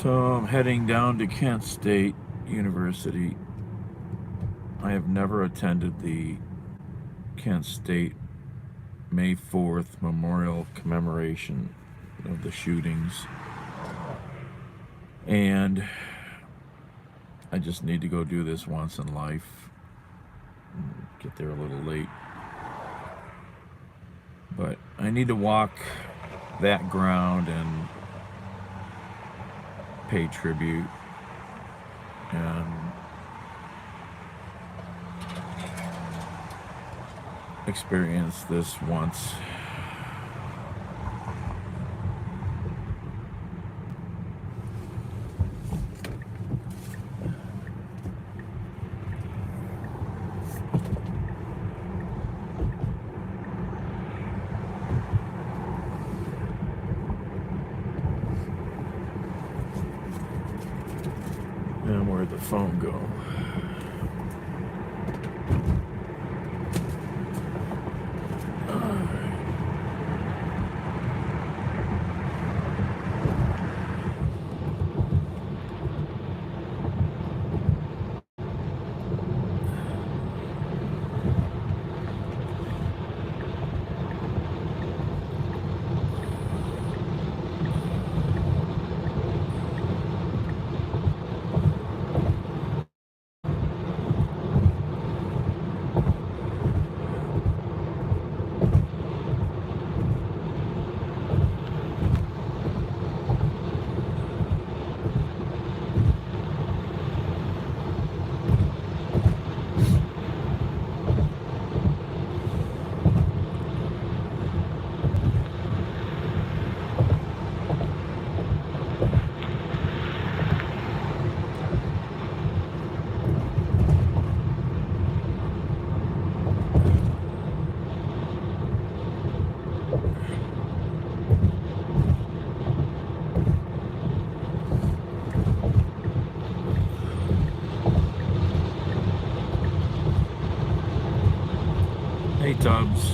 So I'm heading down to Kent State University. I have never attended the Kent State May 4th Memorial Commemoration of the shootings. And I just need to go do this once in life. Get there a little late. But I need to walk that ground and pay tribute and experience this once. And where'd the phone go? Hey, Tubbs.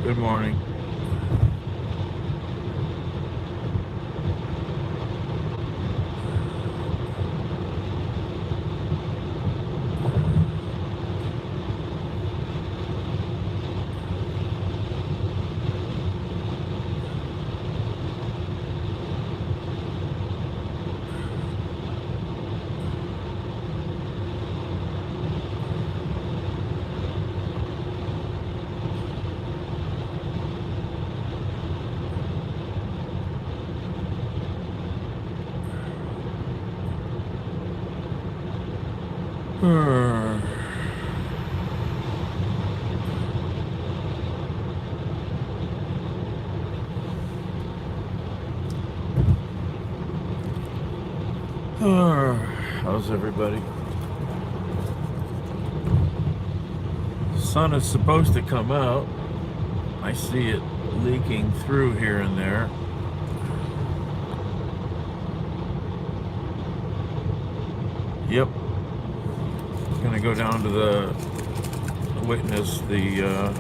Good morning. How's everybody? Sun is supposed to come out. I see it leaking through here and there. Yep. Gonna go down to the witness the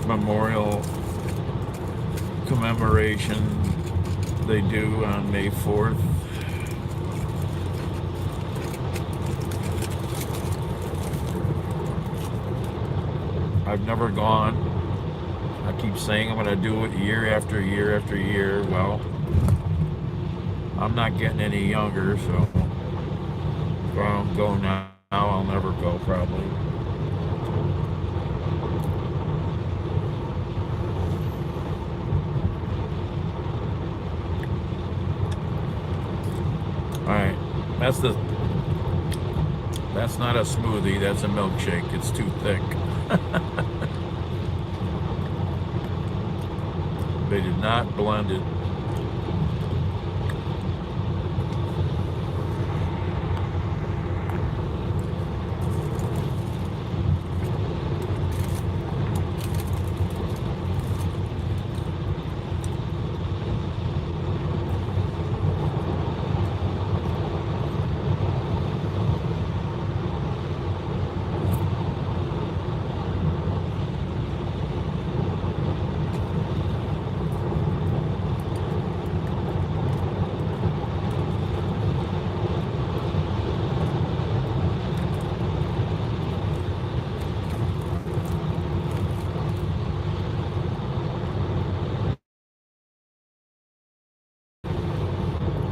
memorial commemoration they do on May 4th. I've never gone. I keep saying I'm going to do it year after year after year. Well, I'm not getting any younger, so if I don't go now, I'll never go probably. Alright, that's not a smoothie, that's a milkshake. It's too thick. They did not blend it.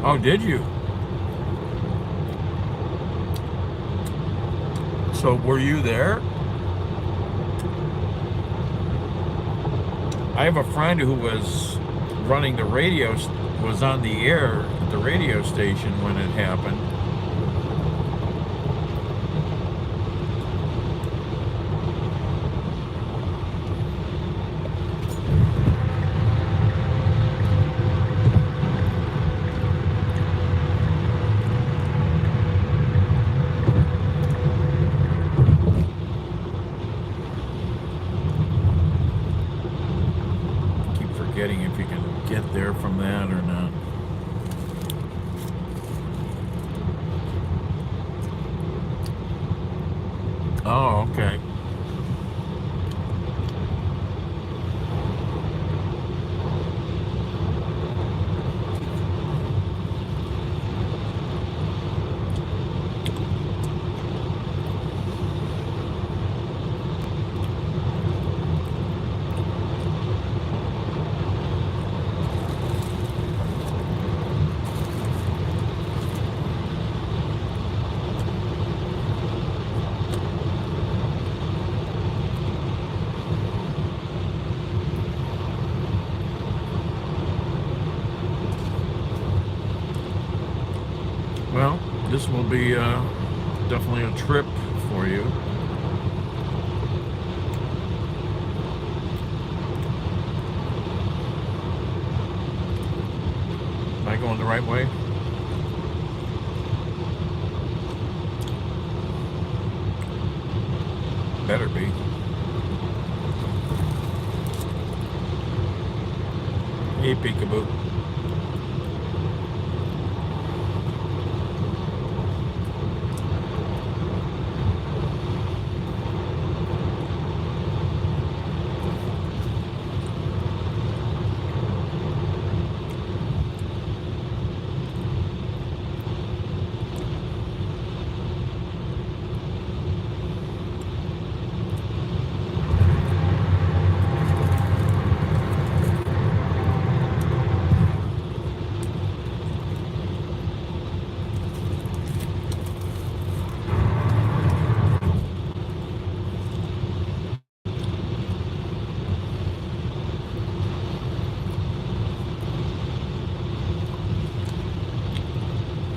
Oh, did you? So were you there? I have a friend who was running the radio, was on the air at the radio station when it happened. Keep forgetting if you can get there from that or not. Oh, okay. Well, this will be definitely a trip for you. Am I going the right way? Better be. Hey, peekaboo.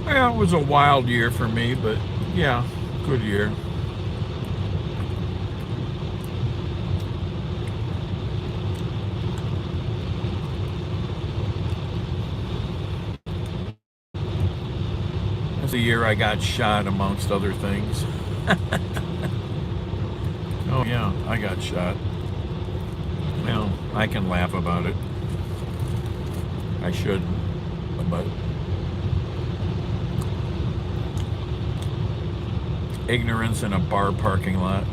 Yeah, it was a wild year for me, but yeah, good year. It was the year I got shot, amongst other things. Oh yeah, I got shot. Well, I can laugh about it. I shouldn't, but ignorance in a bar parking lot.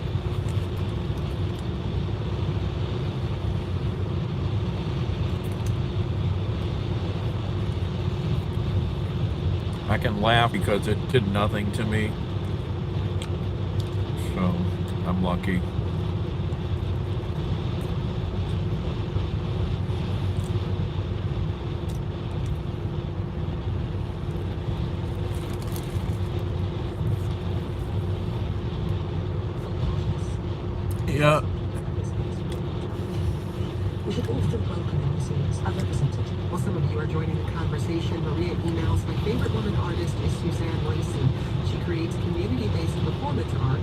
I can laugh because it did nothing to me. So, I'm lucky. Yeah. We should also welcome episodes unrepresented. While some of you are joining the conversation, Maria emails, my favorite woman artist is Suzanne Lacey. She creates community-based performance art.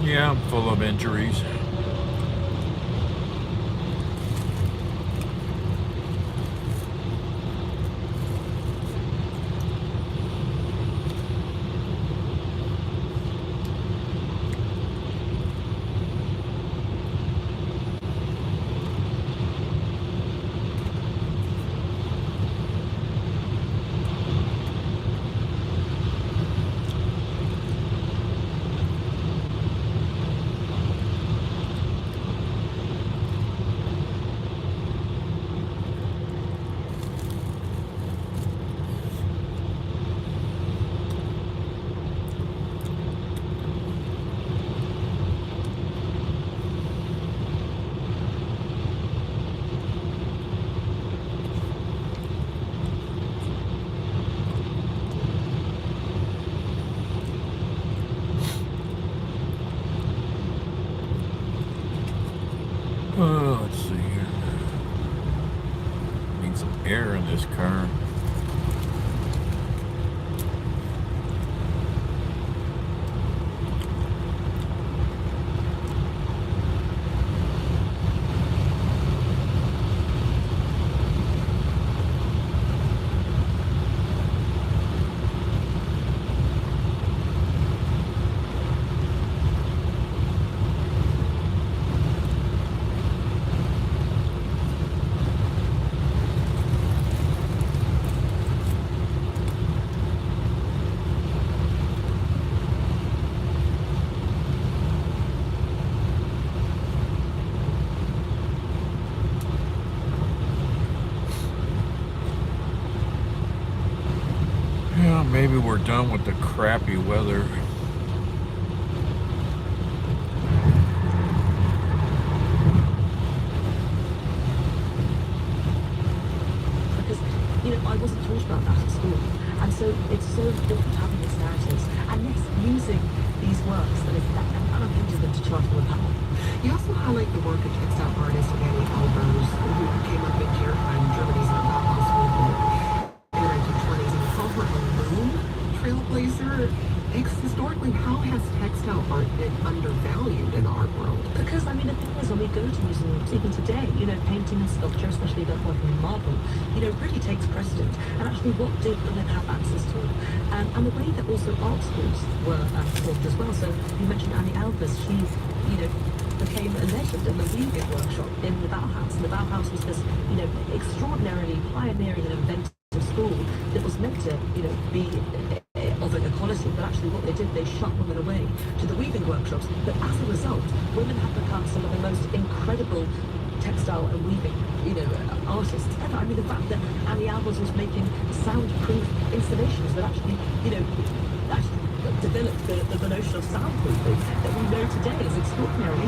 Yeah, I'm full of injuries. Let's see here. Need some air in this car. Yeah, maybe we're done with the crappy weather. Because, I wasn't taught about that at school. And so it's so important having these narratives and yes, using these works that is that and unhindered them to charcoal and power. You also highlight the work of textile artist Annie Albers, who came up in Germany's Bauhaus movement in the 1920s, and you call her a loom trailblazer. Historically, how has textile art been undervalued in the art world? Because, the thing is, when we go to museums, even today, painting and sculpture, especially that working in marble, really takes precedent. And actually, what did women have access to? And the way that also art schools were formed as well. So, you mentioned Annie Albers. She, became a legend in the weaving workshop in the Bauhaus. And the Bauhaus was this, extraordinarily pioneering and inventive school that was meant to, be of an equality, but actually what they did, they shut women away to the weaving workshops. But as a result, women have become some of the most incredible textile and weaving, artists ever. The fact that Annie Albers was making soundproof installations that actually, actually developed the notion of soundproofing that we know today is extraordinary.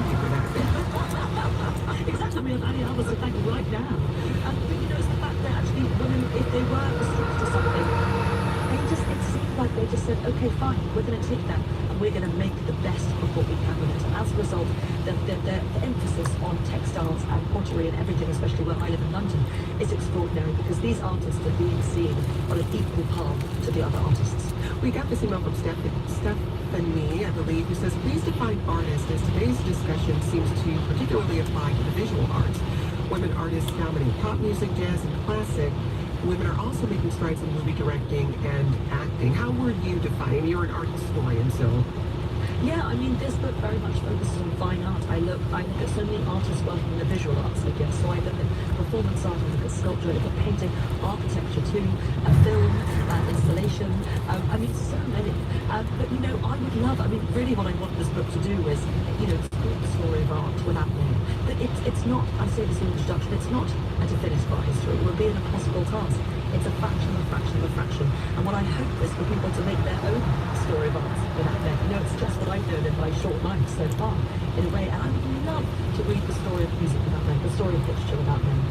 Exactly, Annie Albers is like right now. But it's the fact that actually women, if they were restricted to something, it seemed like they just said, okay, fine, we're going to take that and we're going to make the best of what we can with it. And as a result, the emphasis on textiles and pottery and everything, especially where I live in London, is extraordinary because these artists are being seen on an equal par to the other artists. We got this email from Stephanie, I believe, who says, please define artist, as today's discussion seems to particularly apply to the visual arts. Women artists dominate pop music, jazz, and classic. Women are also making strides in movie directing and acting. How would you define? You're an art historian, so... Yeah, this book very much focuses on fine art. I look at so many artists working in the visual arts, I guess. So I look at performance art, I look at sculpture, I look at painting, architecture too, film, installation. So many. But I would love. Really, what I want this book to do is, explore the story of art without name. But it's not. I say this in the introduction. It's not a definitive art history. It would be an impossible task. It's a fraction of a fraction of a fraction. And what I hope is for people to make their own story of art without name. It's just what I've known in my short life so far, in a way. And I would love to read the story of music without name, the story of literature without name.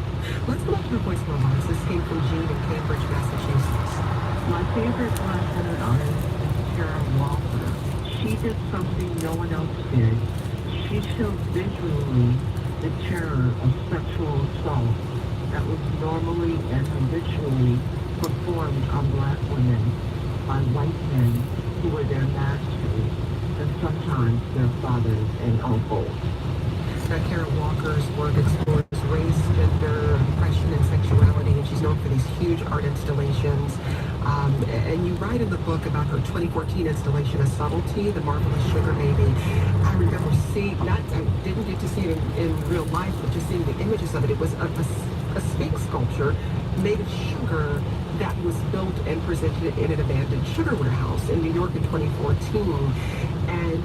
Let's go back to her voicemail box. This came from Jean in Cambridge, Massachusetts. My favorite black-headed artist is Kara Walker. She did something no one else did. She showed visually the terror of sexual assault that was normally and habitually performed on black women by white men who were their masters and sometimes their fathers and uncles. Kara Walker's work explores race, gender, oppression, and sexuality, and she's known for these huge art installations. And you write in the book about her 2014 installation, A Subtlety, The Marvelous Sugar Baby. I remember seeing, I didn't get to see it in real life, but just seeing the images of it. It was a sphinx sculpture made of sugar that was built and presented in an abandoned sugar warehouse in New York in 2014. And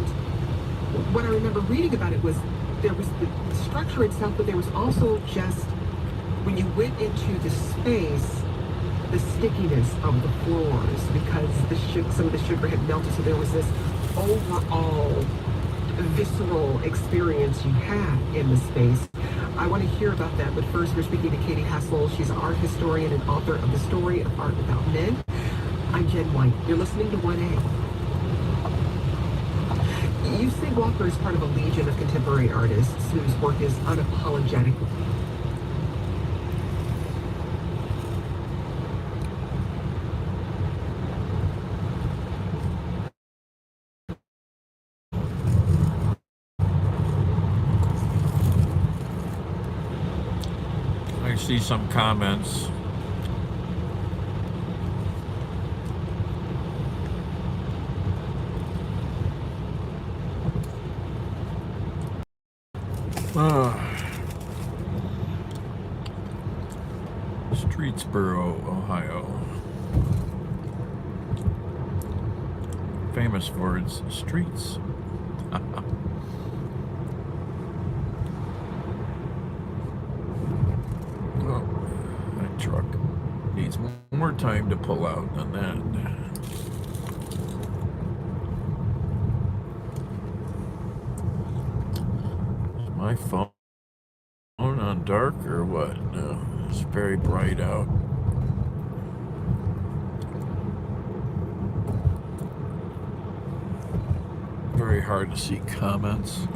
what I remember reading about it was there was the structure itself, but there was also just, when you went into the space, the stickiness of the floors because some of the sugar had melted. So there was this overall visceral experience you had in the space. I want to hear about that, but first we're speaking to Katie Hassel. She's an art historian and author of The Story of Art Without Men. I'm Jen White. You're listening to 1A. You say Walker is part of a legion of contemporary artists whose work is unapologetic. I see some comments. Streetsboro, Ohio. Famous for its streets. Oh, that truck needs more time to pull out than that. Is my phone on dark or what? No, it's very bright out. Very hard to see comments.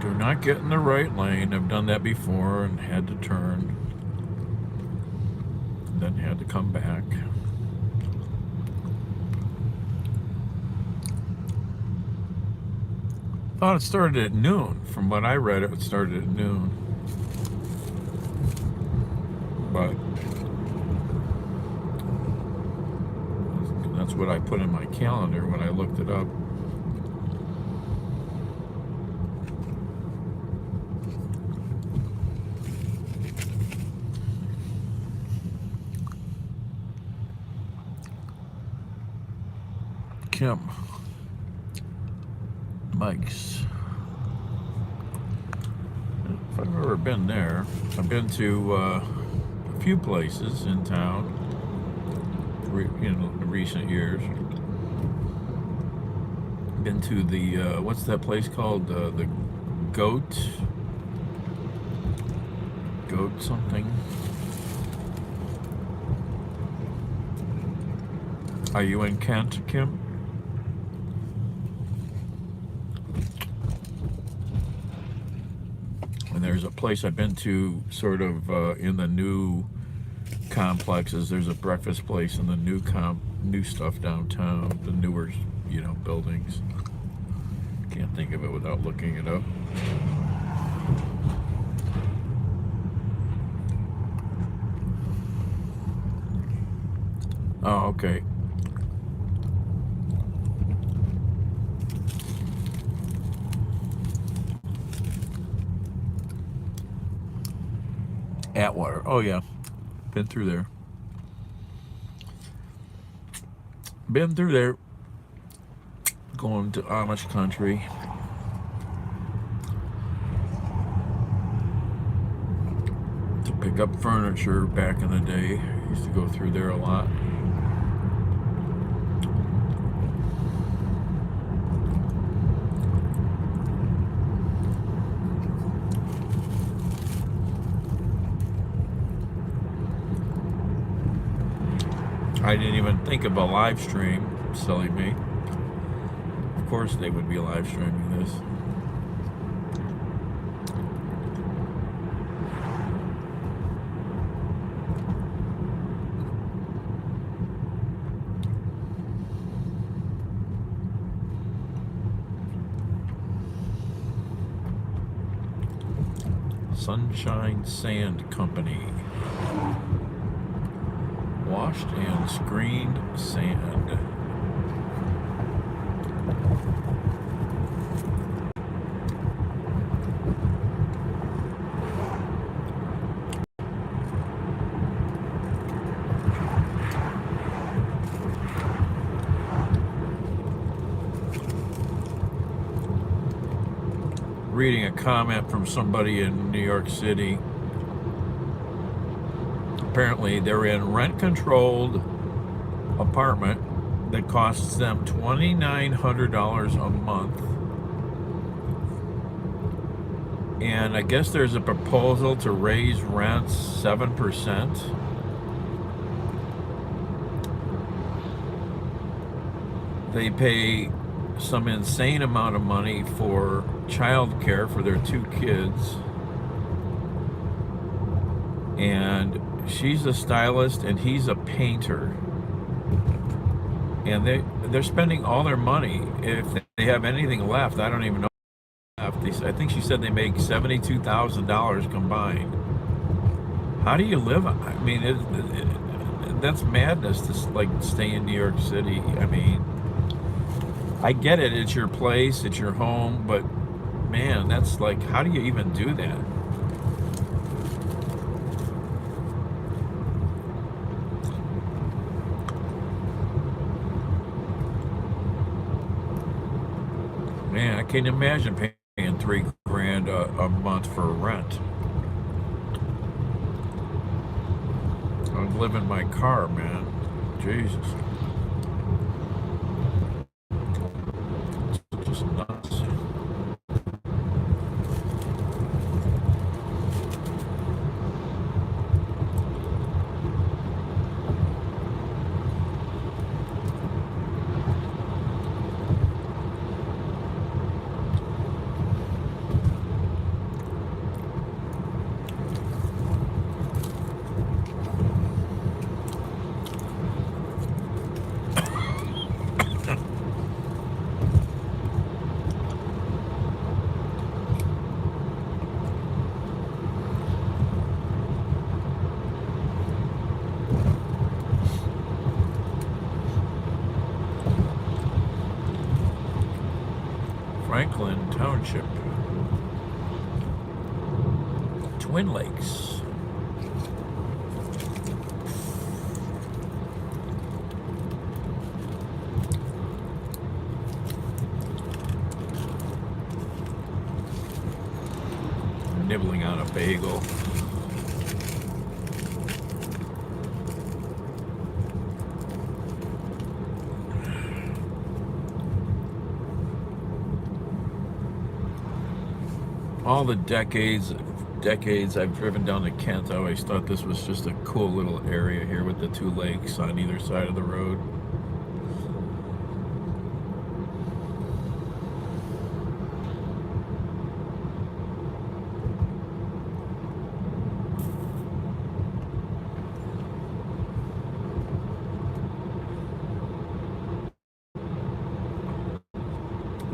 Do not get in the right lane. I've done that before and had to turn. Then had to come back. Thought it started at noon. From what I read, it started at noon. But that's what I put in my calendar when I looked it up. Kim Mike's. If I've ever been there, I've been to a few places in town, in recent years. Been to the what's that place called? The Goat something. Are you in Kent, Kim? And there's a place I've been to sort of in the new complexes. There's a breakfast place in the new stuff downtown, the newer, buildings. Can't think of it without looking it up. Oh, okay. Atwater. Oh, yeah. Been through there. Been through there. Going to Amish country. To pick up furniture back in the day. Used to go through there a lot. I didn't even think of a live stream. Silly me. Of course they would be live streaming this. Sunshine Sand Company. Washed and screened sand. reading a comment from somebody in New York City. Apparently, they're in rent-controlled apartment that costs them $2,900 a month. And I guess there's a proposal to raise rents 7%. They pay some insane amount of money for childcare for their 2 kids. And she's a stylist and he's a painter. And they're spending all their money. If they have anything left, I don't even know. I think she said they make $72,000 combined. How do you live? I mean, that's madness to like stay in New York City. I mean, I get it. It's your place. It's your home. But man, that's like, how do you even do that? Man, I can't imagine paying $3,000 a month for rent. I live in my car, man. Jesus. It's just nuts. Franklin Township, Twin Lakes. Nibbling on a bagel. All the decades I've driven down to Kent, I always thought this was just a cool little area here with the 2 lakes on either side of the road.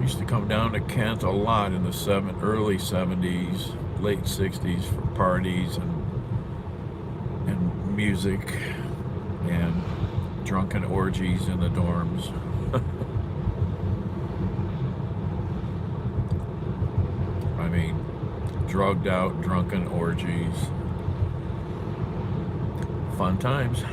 Used to come down to Kent a lot in the early 70s, late 60s for parties and music and drunken orgies in the dorms. I mean, drugged out, drunken orgies. Fun times.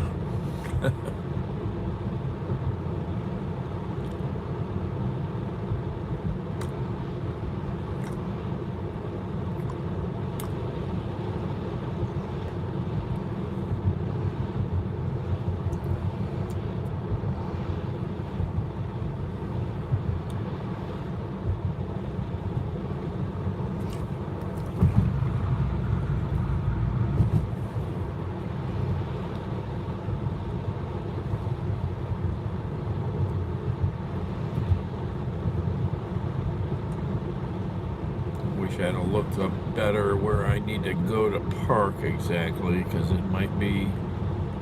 I'd have looked up better where I need to go to park exactly, because it might be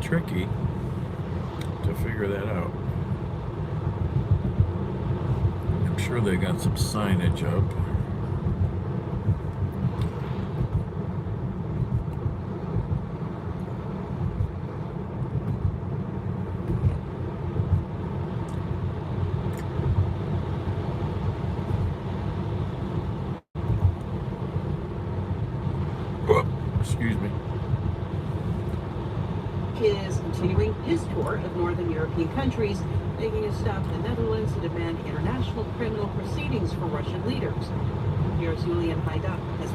tricky to figure that out. I'm sure they got some signage up. Excuse me. Is continuing his tour of northern European countries, making a stop in the Netherlands to demand international criminal proceedings for Russian leaders. NPR's Julian Haida has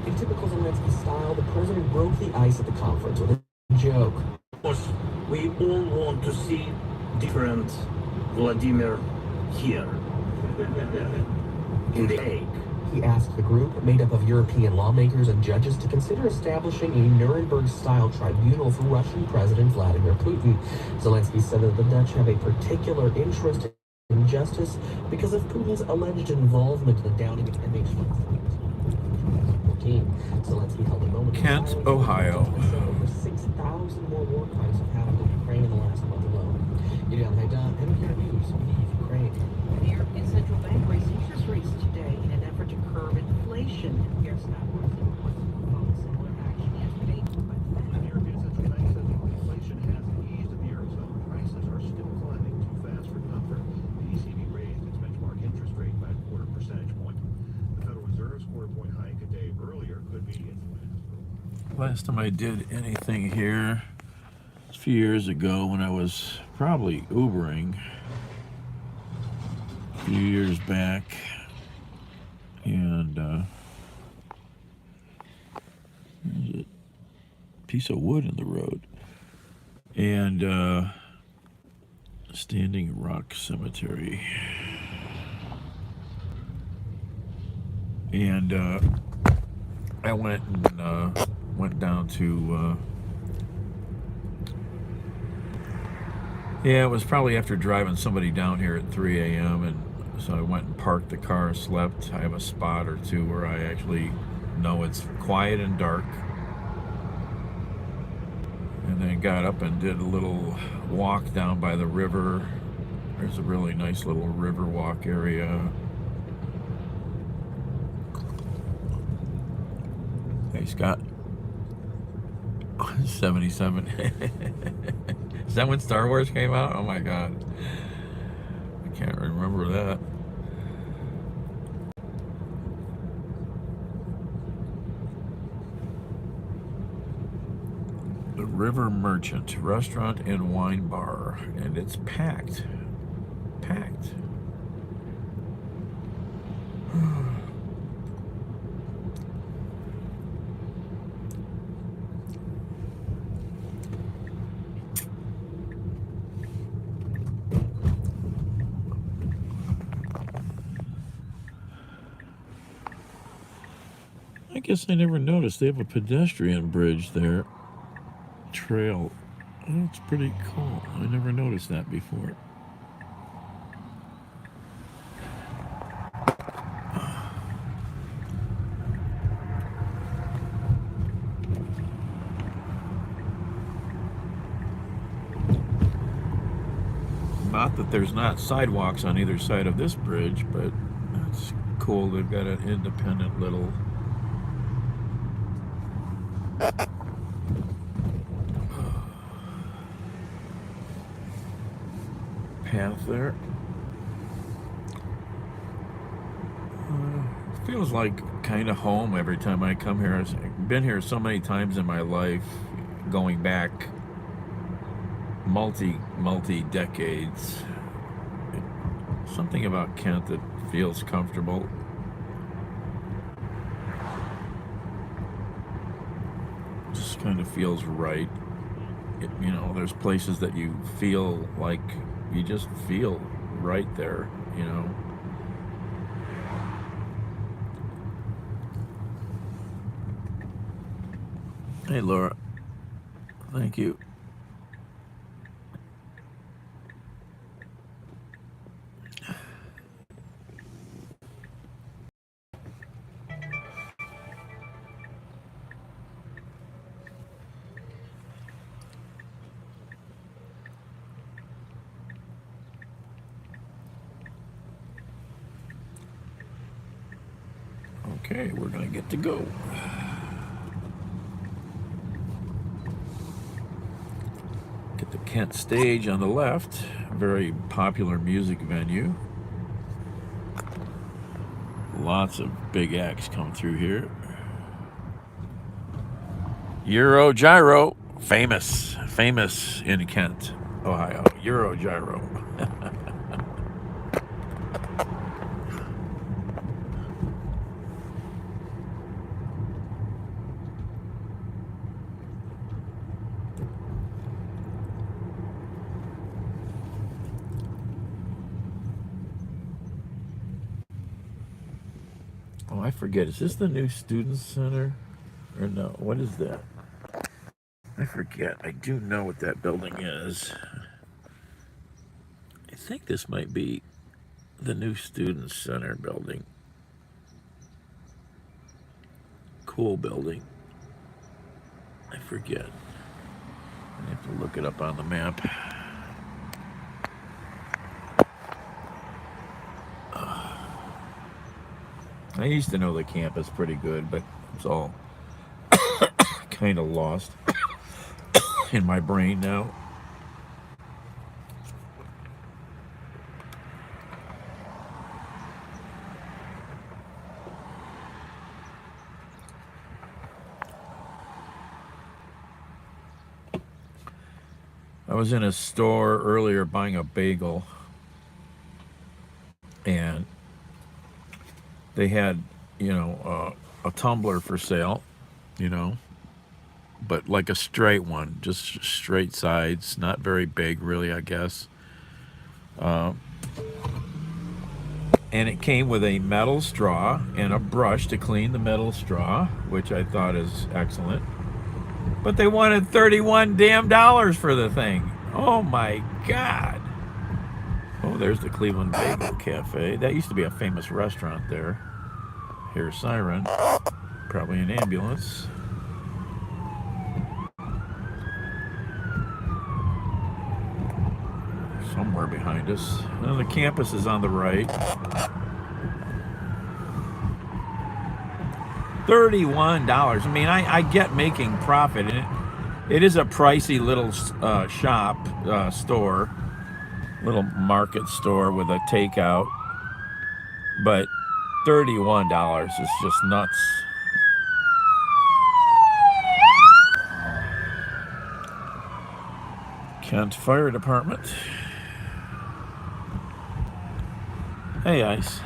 In typical Zelensky style, the president broke the ice at the conference with a joke. Of course, we all want to see different Vladimir here in The Hague. He asked the group, made up of European lawmakers and judges, to consider establishing a Nuremberg-style tribunal for Russian President Vladimir Putin. Zelensky said that the Dutch have a particular interest in justice because of Putin's alleged involvement in the downing of MH17. Zelensky held a moment of Kent, silence Ohio. and said over 6,000 more war crimes have happened in Ukraine in the last month alone. Julian Haida, NPR News, Kyiv, Ukraine. The European Central Bank raised interest rates today in an effort to curb inflation. NPR's Scott Morrison reports following similar action yesterday by the Fed. The European Central Bank says inflation hasn't eased in the Eurozone. Prices are still climbing too fast for comfort. The ECB raised its benchmark interest rate by a quarter percentage point. The Federal Reserve's quarter-point hike a day earlier could be influenced. Last time I did anything here was a few years ago when I was probably Ubering. A few years back. And there's a piece of wood in the road. And Standing Rock Cemetery. And I went down to yeah, it was probably after driving somebody down here at 3 a.m. and so I went and parked the car, slept. I have a spot or two where I actually know it's quiet and dark. And then got up and did a little walk down by the river. There's a really nice little river walk area. Hey, Scott. 77. Is that when Star Wars came out? Oh my God. I can't remember that. The River Merchant Restaurant and Wine Bar. And it's packed. Packed. I guess I never noticed. They have a pedestrian bridge there. Trail. That's pretty cool. I never noticed that before. Not that there's not sidewalks on either side of this bridge, but it's cool. They've got an independent little path there. Feels like kind of home every time I come here. I've been here so many times in my life, going back multi decades. Something about Kent that feels comfortable. Just kind of feels right. You know, there's places that you feel like you just feel right there, you know. Hey, Laura. Thank you. Okay, we're gonna get to go. Get the Kent stage on the left, a very popular music venue. Lots of big acts come through here. Euro Gyro, famous in Kent, Ohio. Euro Gyro. Oh, I forget. Is this the new Student Center? Or no? What is that? I forget. I do know what that building is. I think this might be the new Student Center building. Cool building. I forget. I have to look it up on the map. I used to know the campus pretty good, but it's all kind of lost in my brain now. I was in a store earlier buying a bagel, and they had, a tumbler for sale, but like a straight one, just straight sides, not very big, really, I guess. And it came with a metal straw and a brush to clean the metal straw, which I thought is excellent. But they wanted $31 damn for the thing. Oh my God. Oh, there's the Cleveland Bagel Cafe. That used to be a famous restaurant there. Here's siren. Probably an ambulance. Somewhere behind us. Well, the campus is on the right. $31. I mean, I get making profit in it. It is a pricey little store, little market store with a takeout, but $31 is just nuts. Kent Fire Department. Hey, Ice.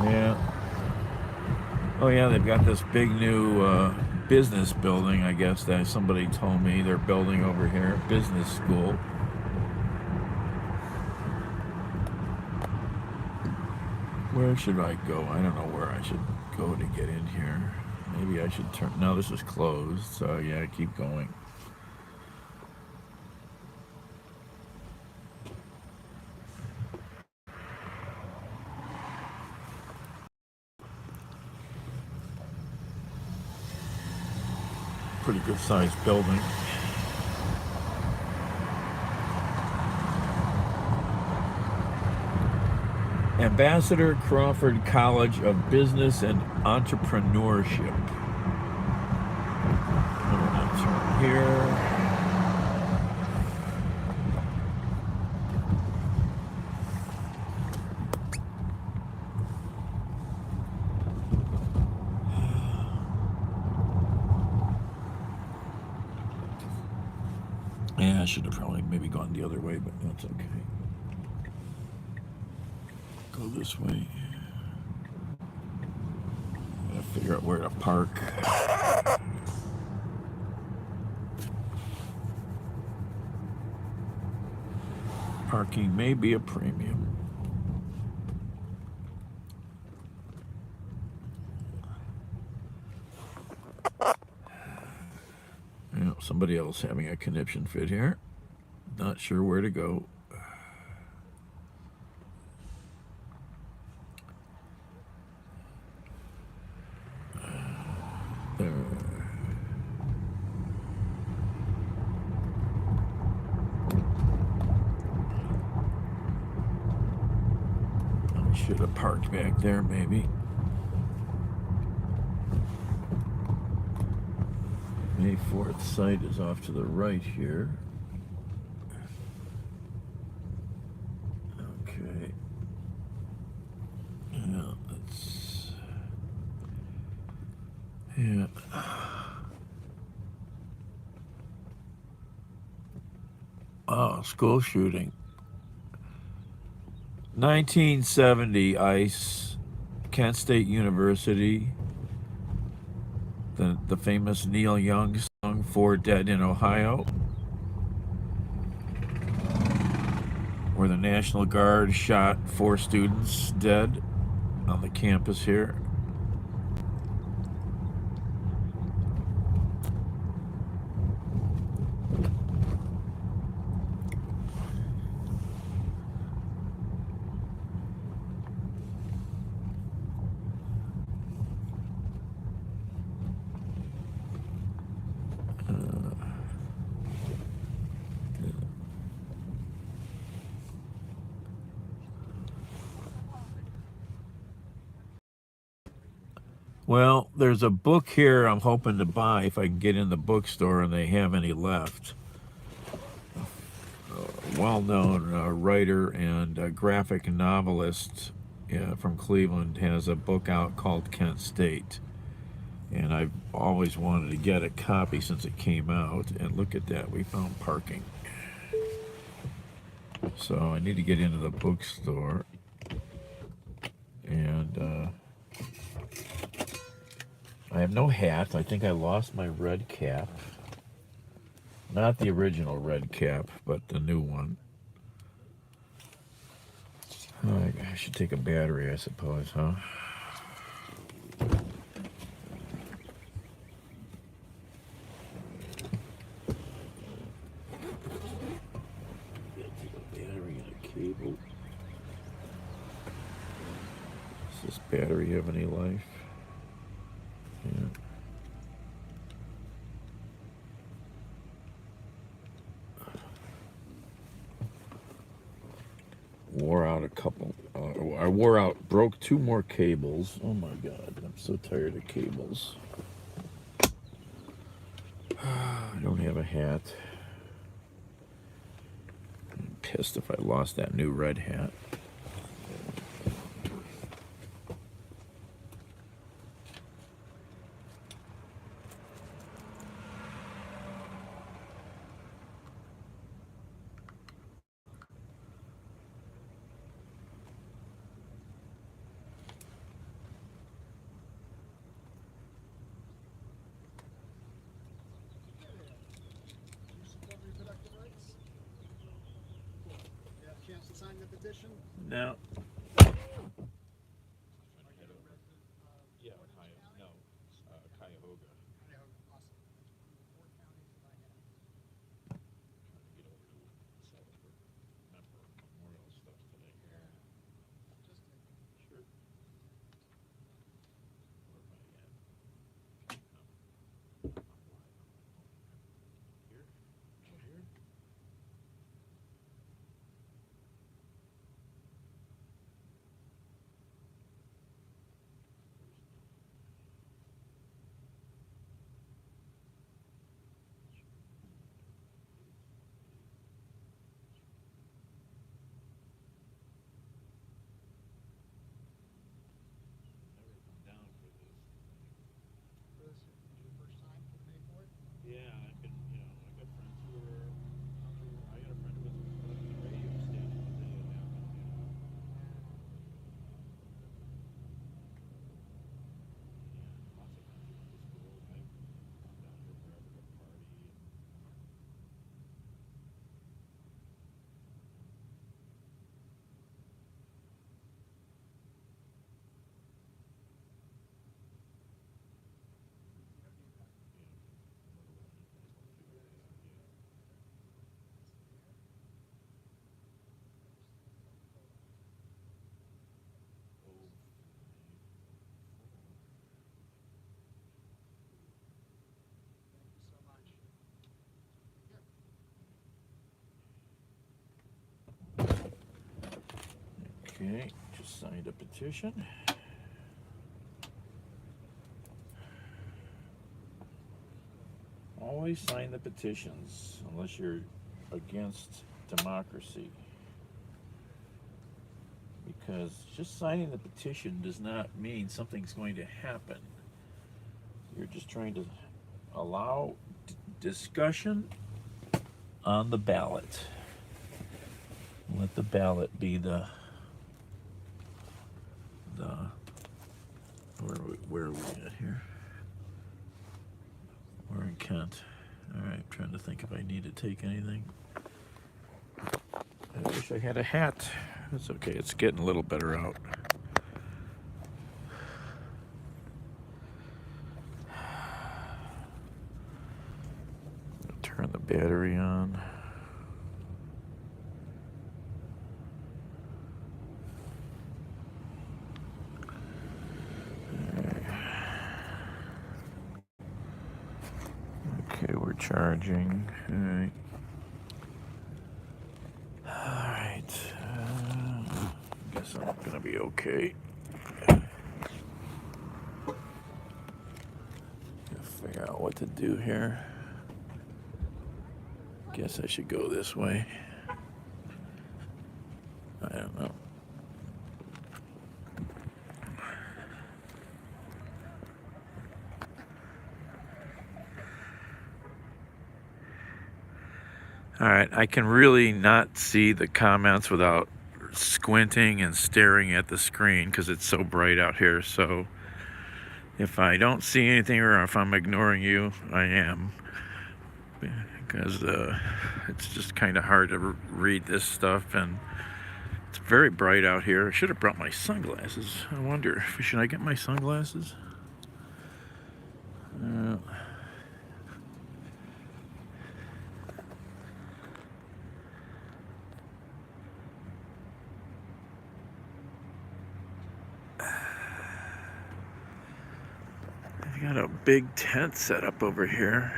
Yeah. Oh yeah, they've got this big new business building, I guess, that somebody told me they're building over here, business school. Where should I go? I don't know where I should go to get in here. Maybe I should turn, no, this is closed, so yeah, keep going. Pretty good sized building. Ambassador Crawford College of Business and Entrepreneurship. I'm gonna turn here. Yeah, I should have probably maybe gone the other way, but that's okay. Go this way. Gotta figure out where to park. Parking may be a premium. Somebody else having a conniption fit here. Not sure where to go. There. I should have parked back there, maybe. May 4th site is off to the right here. Okay. Yeah, that's... Yeah. Oh, school shooting. 1970, ICE, Kent State University. The famous Neil Young 4 dead in Ohio, where the National Guard shot 4 students dead on the campus here. Well, there's a book here I'm hoping to buy if I can get in the bookstore and they have any left. A well-known writer and graphic novelist from Cleveland has a book out called Kent State. And I've always wanted to get a copy since it came out. And look at that, we found parking. So I need to get into the bookstore. And I have no hat. I think I lost my red cap. Not the original red cap, but the new one. I should take a battery, I suppose, huh? Battery and a cable. Does this battery have any life? Yeah. Wore out a couple. Broke 2 more cables. Oh my God, I'm so tired of cables. I don't have a hat. I'm pissed if I lost that new red hat. No. Yeah, Cuyahoga. Memorial stuff today. Sure. Where am I at? Here? Oh, here? Never come down for this. Yeah, I've been, I got friends who were, I got a friend who was at the radio station the day it happened, Yeah, lots of friends who went to school. I've gone down here forever to party. Okay, just signed a petition. Always sign the petitions unless you're against democracy. Because just signing the petition does not mean something's going to happen. You're just trying to allow discussion on the ballot. Let the ballot be the where are we at here? We're in Kent. Alright, I'm trying to think if I need to take anything. I wish I had a hat. That's okay, it's getting a little better out. Turn the battery on. Okay, we're charging. Alright. Guess I'm gonna be okay. Gotta figure out what to do here. Guess I should go this way. I don't know. All right, I can really not see the comments without squinting and staring at the screen because it's so bright out here. So if I don't see anything or if I'm ignoring you, I am. Because it's just kind of hard to read this stuff, and it's very bright out here. I should have brought my sunglasses. I wonder, should I get my sunglasses? I've got a big tent set up over here.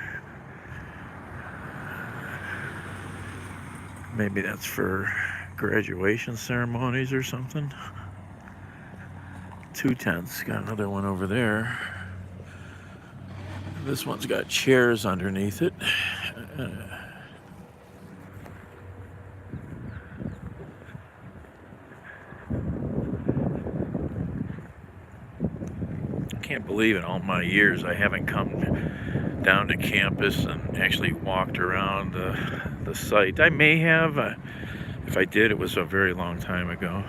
Maybe that's for graduation ceremonies or something. 2 tents. Got another one over there. This one's got chairs underneath it. I can't believe in all my years I haven't come down to campus and actually walked around the site. I may have. If I did, it was a very long time ago.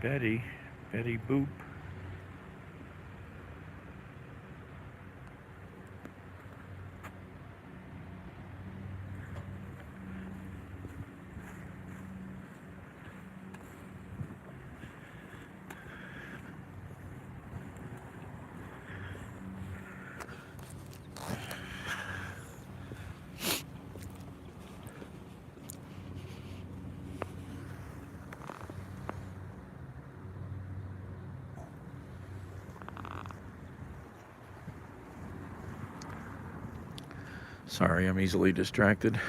Betty Boop. Sorry, I'm easily distracted.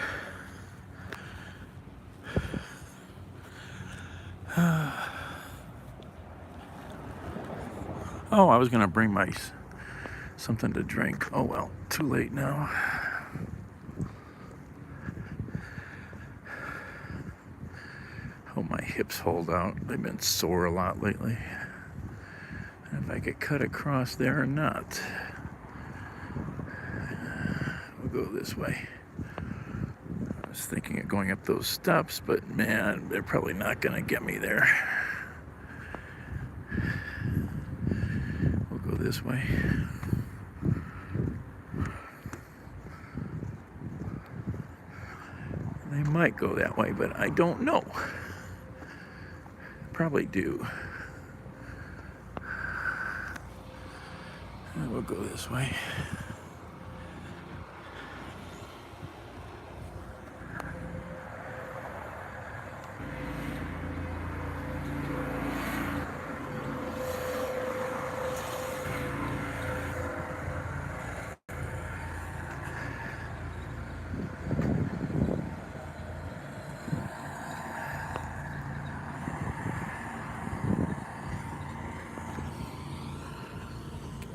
Oh, I was gonna bring my something to drink. Oh well, too late now. Hope my hips hold out. They've been sore a lot lately. And if I could cut across there or not. We'll go this way. I was thinking of going up those steps, but man, they're probably not gonna get me there. We'll go this way. They might go that way, but I don't know. Probably do. And we'll go this way.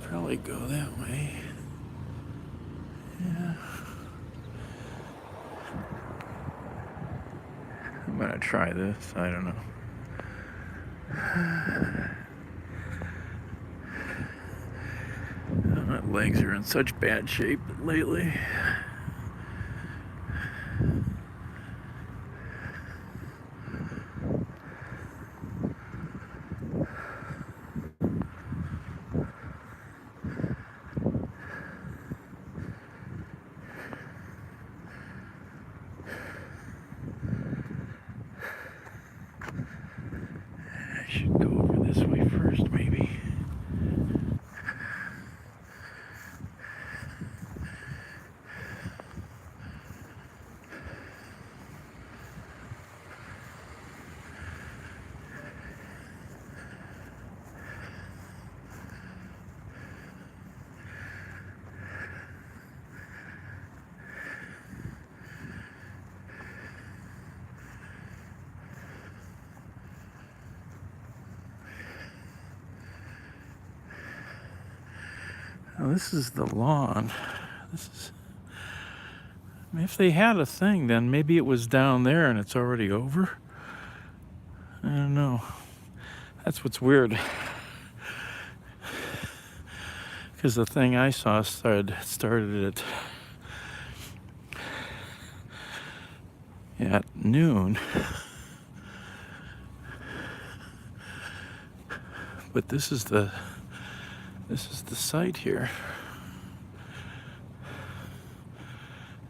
Probably go that way. Yeah. I'm gonna try this. I don't know. My legs are in such bad shape lately. Now this is the lawn. This is. I mean, if they had a thing, then maybe it was down there and it's already over. I don't know. That's what's weird. Because the thing I saw started at noon. But this is the site here.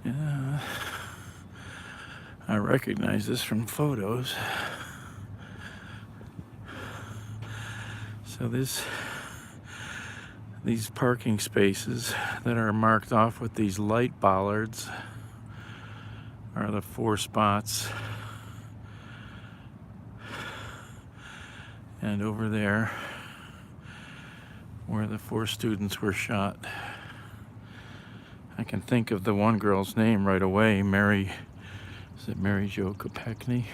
Yeah, I recognize this from photos. So these parking spaces that are marked off with these light bollards are the 4 spots. And over there, where the 4 students were shot. I can think of the one girl's name right away, is it Mary Jo Kopechne?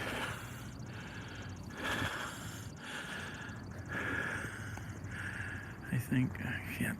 I think, I can't.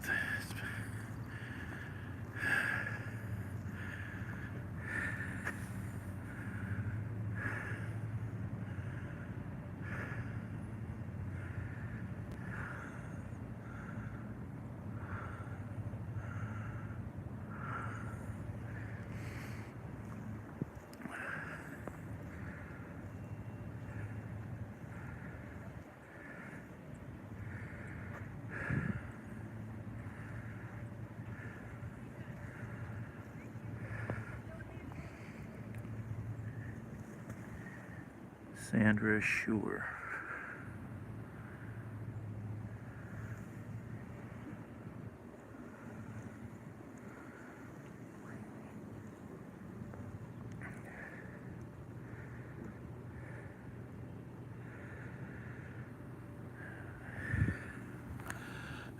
Sandra Schuer.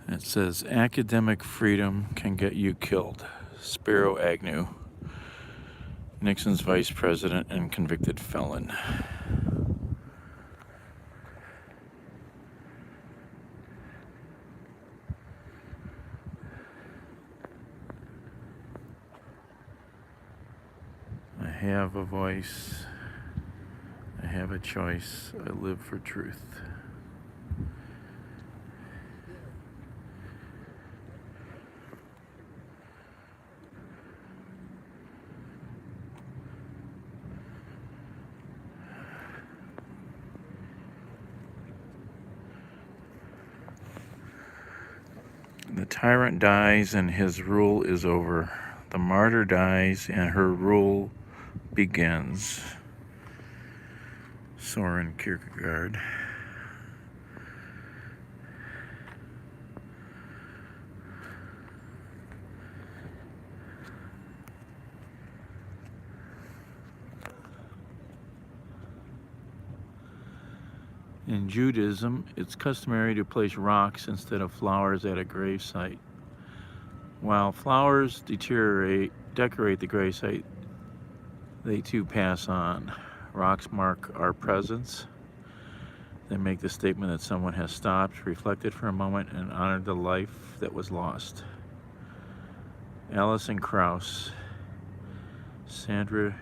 It says academic freedom can get you killed. Spiro Agnew, Nixon's vice president and convicted felon. I have a voice. I have a choice. I live for truth. The tyrant dies and his rule is over. The martyr dies and her rule begins. Soren Kierkegaard. In Judaism, it's customary to place rocks instead of flowers at a gravesite. While flowers decorate the gravesite, they too pass on. Rocks mark our presence. They make the statement that someone has stopped, reflected for a moment, and honored the life that was lost. Alison Krauss, Sandra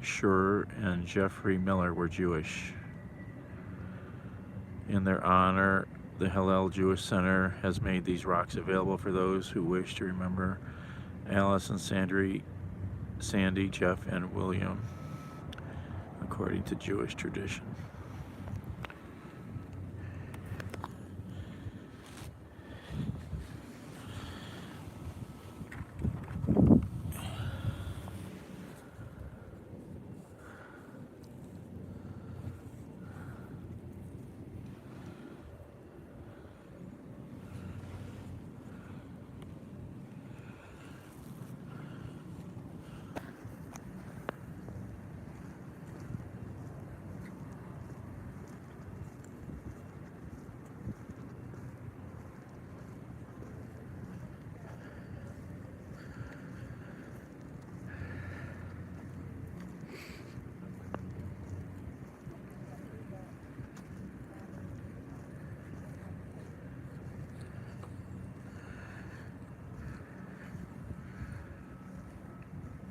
Schuer, and Jeffrey Miller were Jewish. In their honor, the Hillel Jewish Center has made these rocks available for those who wish to remember Alice and Sandy, Jeff, and William, according to Jewish tradition.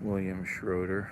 William Schroeder.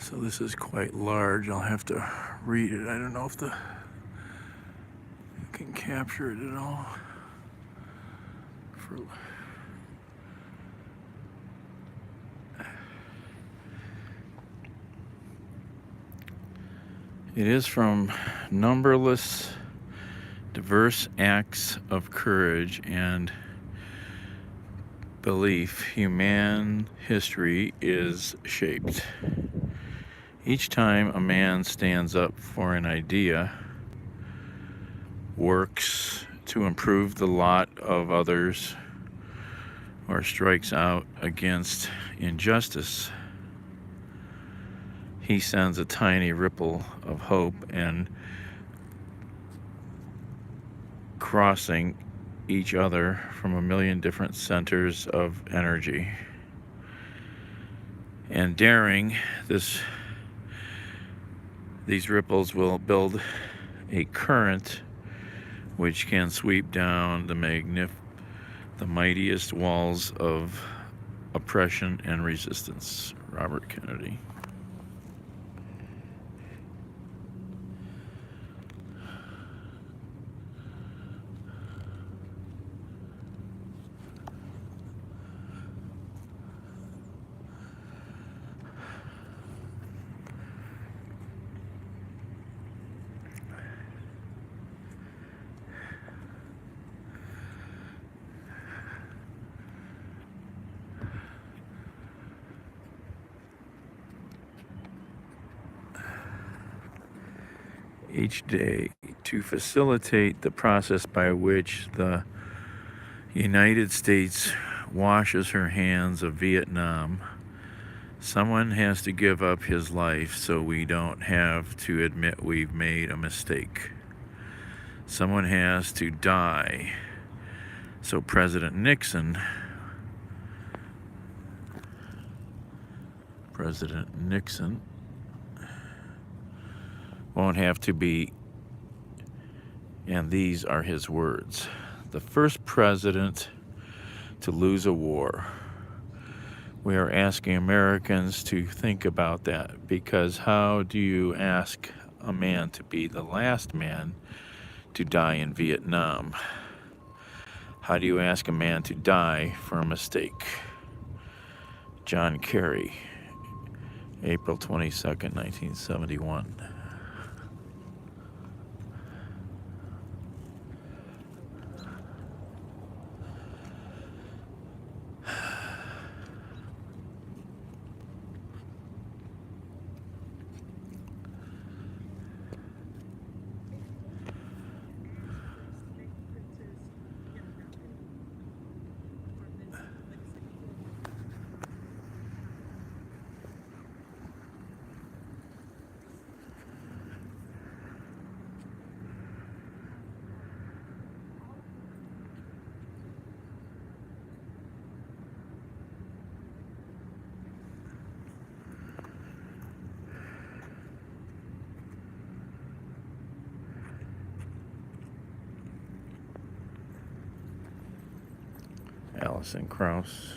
So this is quite large. I'll have to read it. I don't know if I can capture it at all. It is from numberless diverse acts of courage and belief, human history is shaped. Each time a man stands up for an idea, works to improve the lot of others, or strikes out against injustice, he sends a tiny ripple of hope and crossing each other from a million different centers of energy. And daring, these ripples will build a current which can sweep down the mightiest walls of oppression and resistance. Robert Kennedy. Each day, to facilitate the process by which the United States washes her hands of Vietnam, someone has to give up his life so we don't have to admit we've made a mistake. Someone has to die so President Nixon won't have to be, and these are his words, the first president to lose a war. We are asking Americans to think about that, because how do you ask a man to be the last man to die in Vietnam? How do you ask a man to die for a mistake? John Kerry, April 22nd, 1971. Alison Krauss.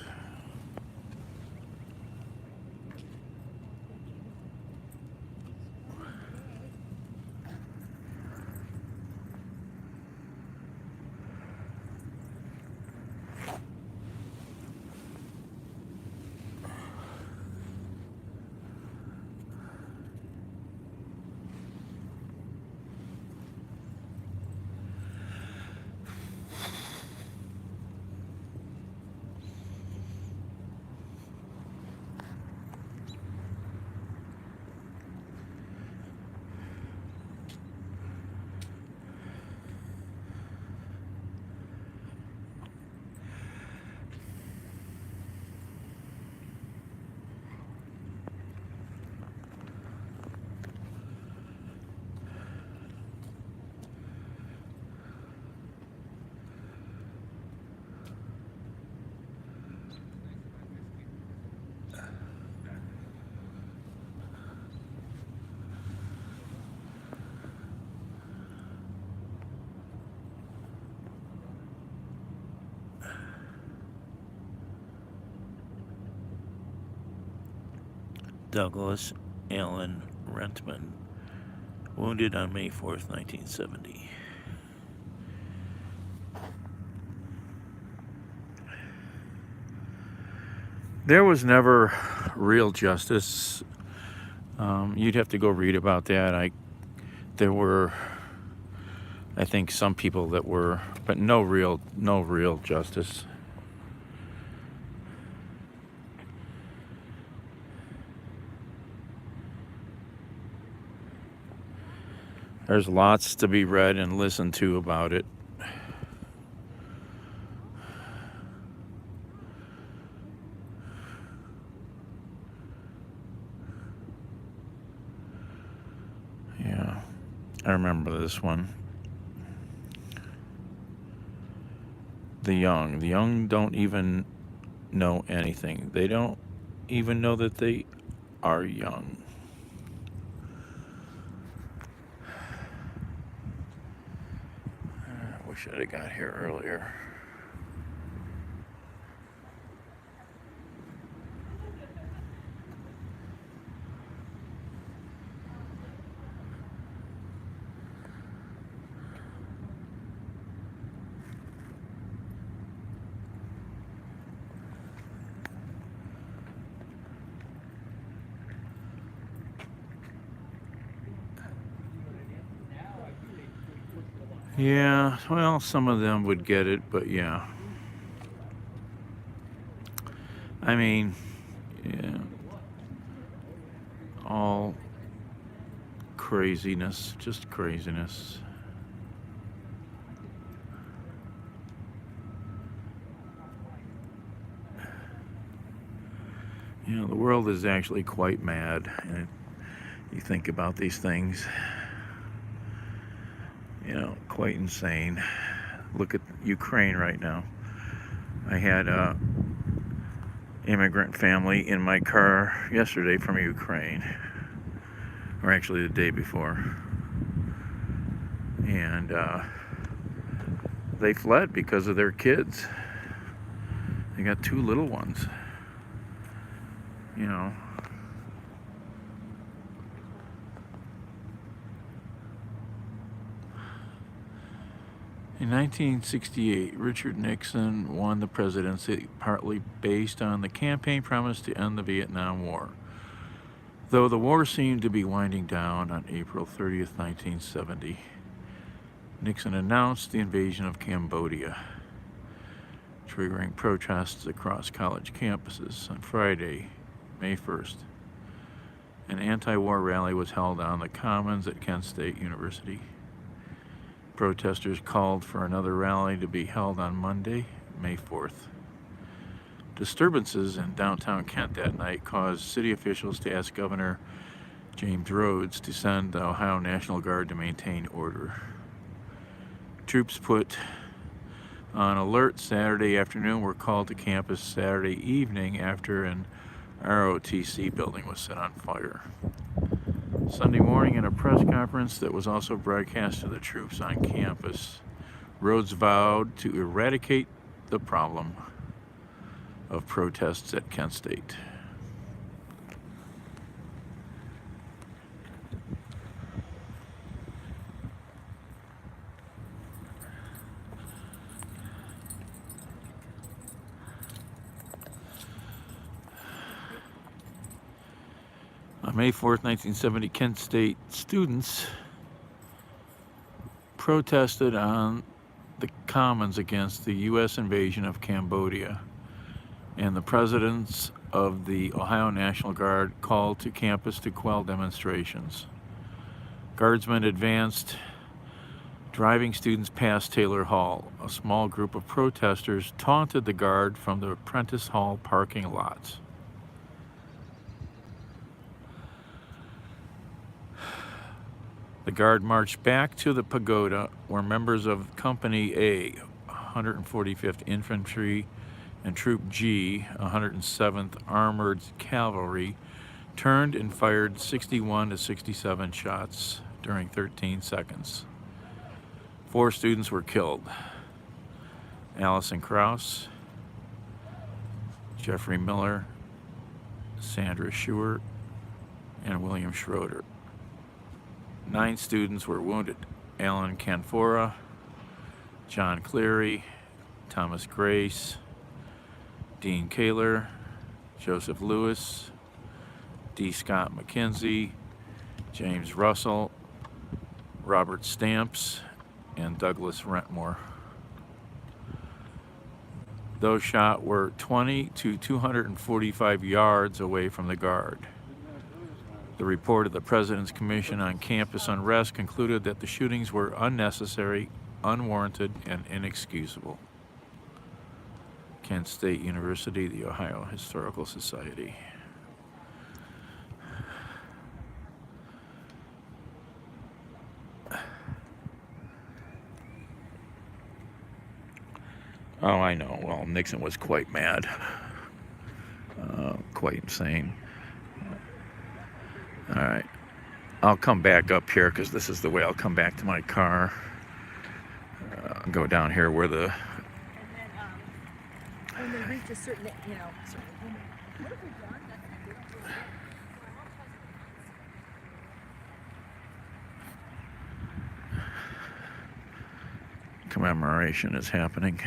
Douglas Allen Rentman, wounded on May 4th, 1970. There was never real justice. You'd have to go read about that. There were, I think, some people that were, but no real justice. There's lots to be read and listened to about it. Yeah, I remember this one. The young don't even know anything. They don't even know that they are young. I wish I'd have got here earlier. Yeah, well, some of them would get it, but yeah. I mean, yeah, all craziness, just craziness. You know, the world is actually quite mad, and you think about these things. You know, quite insane. Look at Ukraine right now. I had a immigrant family in my car yesterday from Ukraine, or actually the day before, and they fled because of their kids. They got 2 little ones, you know. In 1968, Richard Nixon won the presidency partly based on the campaign promise to end the Vietnam War. Though the war seemed to be winding down on April 30th, 1970, Nixon announced the invasion of Cambodia, triggering protests across college campuses. On Friday, May 1st, an anti-war rally was held on the Commons at Kent State University. Protesters called for another rally to be held on Monday, May 4th. Disturbances in downtown Kent that night caused city officials to ask Governor James Rhodes to send the Ohio National Guard to maintain order. Troops put on alert Saturday afternoon were called to campus Saturday evening after an ROTC building was set on fire. Sunday morning, in a press conference that was also broadcast to the troops on campus, Rhodes vowed to eradicate the problem. of protests at Kent State. On May 4th, 1970, Kent State students protested on the Commons against the U.S. invasion of Cambodia, and the presidents of the Ohio National Guard called to campus to quell demonstrations. Guardsmen advanced, driving students past Taylor Hall. A small group of protesters taunted the guard from the Prentice Hall parking lots. The guard marched back to the pagoda where members of Company A, 145th Infantry, and Troop G, 107th Armored Cavalry, turned and fired 61 to 67 shots during 13 seconds. 4 students were killed. Allison Krause, Jeffrey Miller, Sandra Schubert, and William Schroeder. 9 students were wounded. Alan Canfora, John Cleary, Thomas Grace, Dean Kaler, Joseph Lewis, D. Scott McKenzie, James Russell, Robert Stamps, and Douglas Rentmore. Those shot were 20 to 245 yards away from the guard. The report of the President's Commission on Campus Unrest concluded that the shootings were unnecessary, unwarranted, and inexcusable. Kent State University, the Ohio Historical Society. Oh, I know. Well, Nixon was quite mad. Quite insane. All right. I'll come back up here because this is the way I'll come back to my car. Go down here where the... when they reach a certain, you know, what have we done? Commemoration is happening.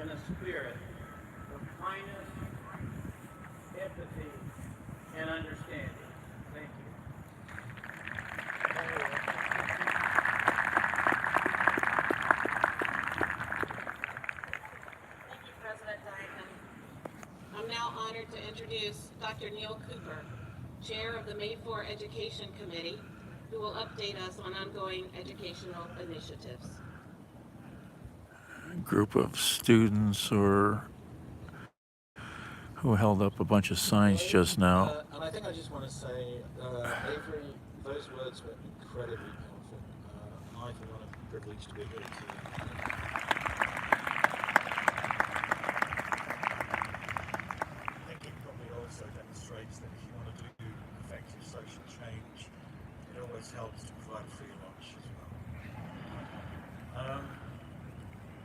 in a spirit of kindness, empathy, and understanding. Thank you. Thank you, President Dyckman. I'm now honored to introduce Dr. Neil Cooper, Chair of the May 4 Education Committee, who will update us on ongoing educational initiatives. Group of students who held up a bunch of signs just now. And I think I just want to say, Avery, those words were incredibly powerful. I feel what a privilege to be here to. I think it probably also demonstrates that if you want to do effective social change, it always helps to provide free lunch as well.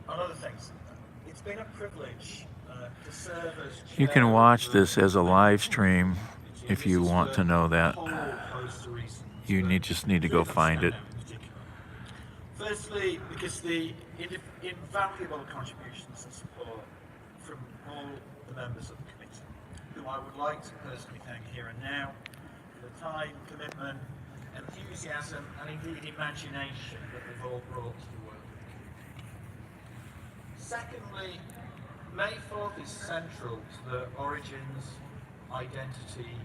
On other things, it's been a privilege to serve as chair. You can watch this as a live stream if you want to know that. You just need to go find it. Firstly, because the invaluable contributions and support from all the members of the committee, who I would like to personally thank here and now for the time, commitment, enthusiasm, and indeed imagination that they've all brought to the work. Secondly, May 4th is central to the origins, identity,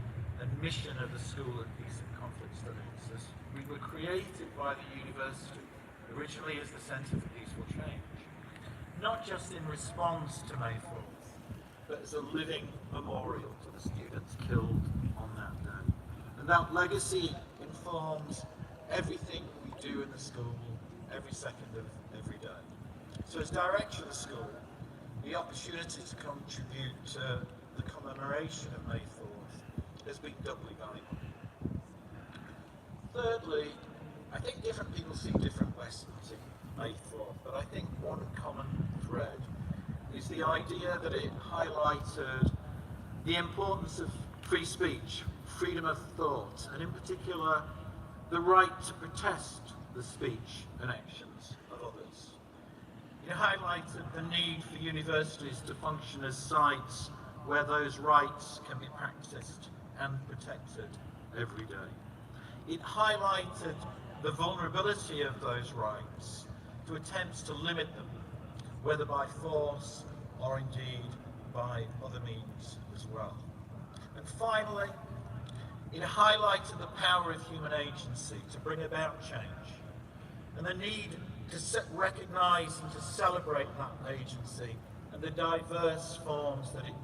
and mission of the School of Peace and Conflict Studies, as we were created by the university originally as the Centre for Peaceful Change, not just in response to May 4th, but as a living memorial to the students killed on that day. And that legacy informs everything we do in the school, every second of every day. So as director of the school, the opportunity to contribute to the commemoration of May 4th has been doubly valuable. Thirdly, I think different people see different lessons in May 4th, but I think one common thread is the idea that it highlighted the importance of free speech, freedom of thought, and in particular, the right to protest the speech and actions of others. It highlighted the need for universities to function as sites where those rights can be practiced and protected every day. It highlighted the vulnerability of those rights to attempts to limit them, whether by force or indeed by other means as well. And finally, it highlighted the power of human agency to bring about change and the need to recognise and to celebrate that agency and the diverse forms that it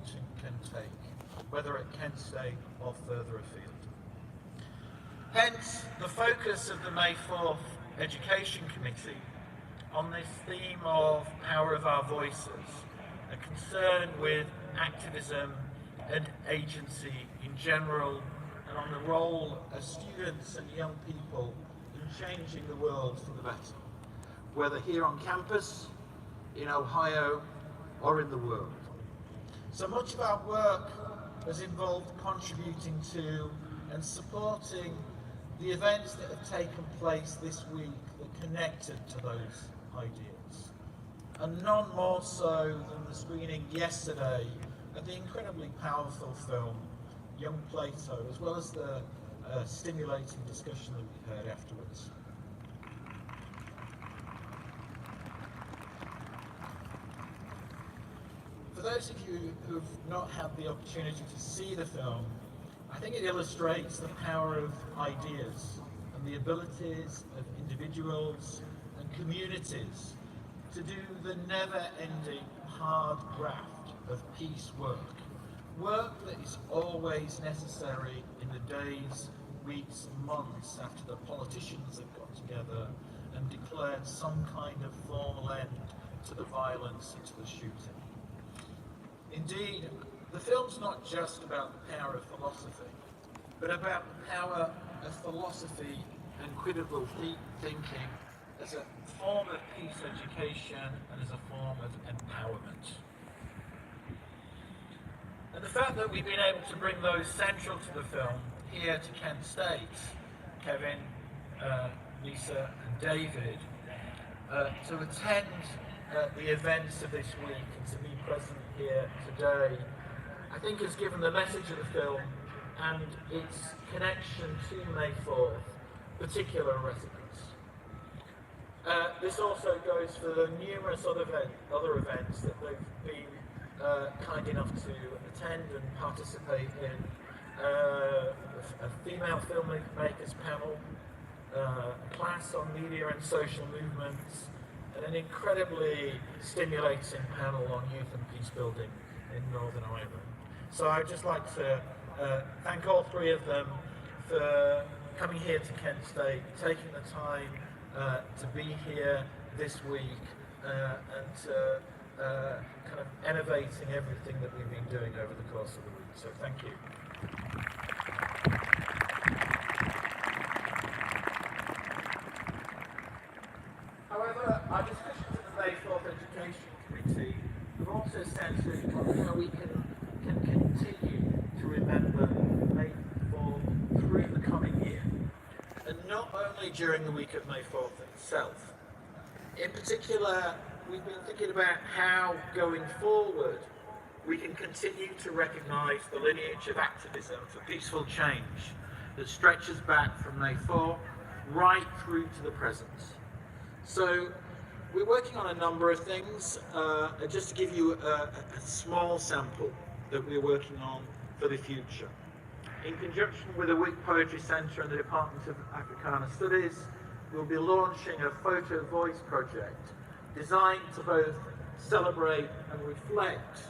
can take, whether at Kent State or further afield. Hence, the focus of the May 4th Education Committee on this theme of power of our voices, a concern with activism and agency in general, and on the role of students and young people in changing the world for the better, whether here on campus, in Ohio, or in the world. So much of our work has involved contributing to and supporting the events that have taken place this week that connected to those ideas. And none more so than the screening yesterday of the incredibly powerful film Young Plato, as well as the stimulating discussion that we heard afterwards. For those of you who have not had the opportunity to see the film, I think it illustrates the power of ideas and the abilities of individuals and communities to do the never-ending hard graft of peace work. Work that is always necessary in the days, weeks, and months after the politicians have got together and declared some kind of formal end to the violence and to the shooting. Indeed, the film's not just about the power of philosophy, but about the power of philosophy and critical thinking as a form of peace education and as a form of empowerment. And the fact that we've been able to bring those central to the film here to Kent State, Kevin, Lisa and David, to attend the events of this week and to be present here today, I think has given the message of the film and its connection to May 4th particular resonance. This also goes for the numerous other events that they've been kind enough to attend and participate in. A female filmmakers panel, a class on media and social movements, and an incredibly stimulating panel on youth and peace building in Northern Ireland. So I'd just like to thank all three of them for coming here to Kent State, taking the time to be here this week and to kind of innovating everything that we've been doing over the course of the week. So thank you. However, our discussions at the May 4th Education Committee have also centred on how we can continue to remember May 4th through the coming year, and not only during the week of May 4th itself. In particular, we've been thinking about how, going forward, we can continue to recognise the lineage of activism for peaceful change that stretches back from May 4 right through to the present. So we're working on a number of things. Just to give you a small sample that we're working on for the future. In conjunction with the Wick Poetry Centre and the Department of Africana Studies, we'll be launching a photo voice project designed to both celebrate and reflect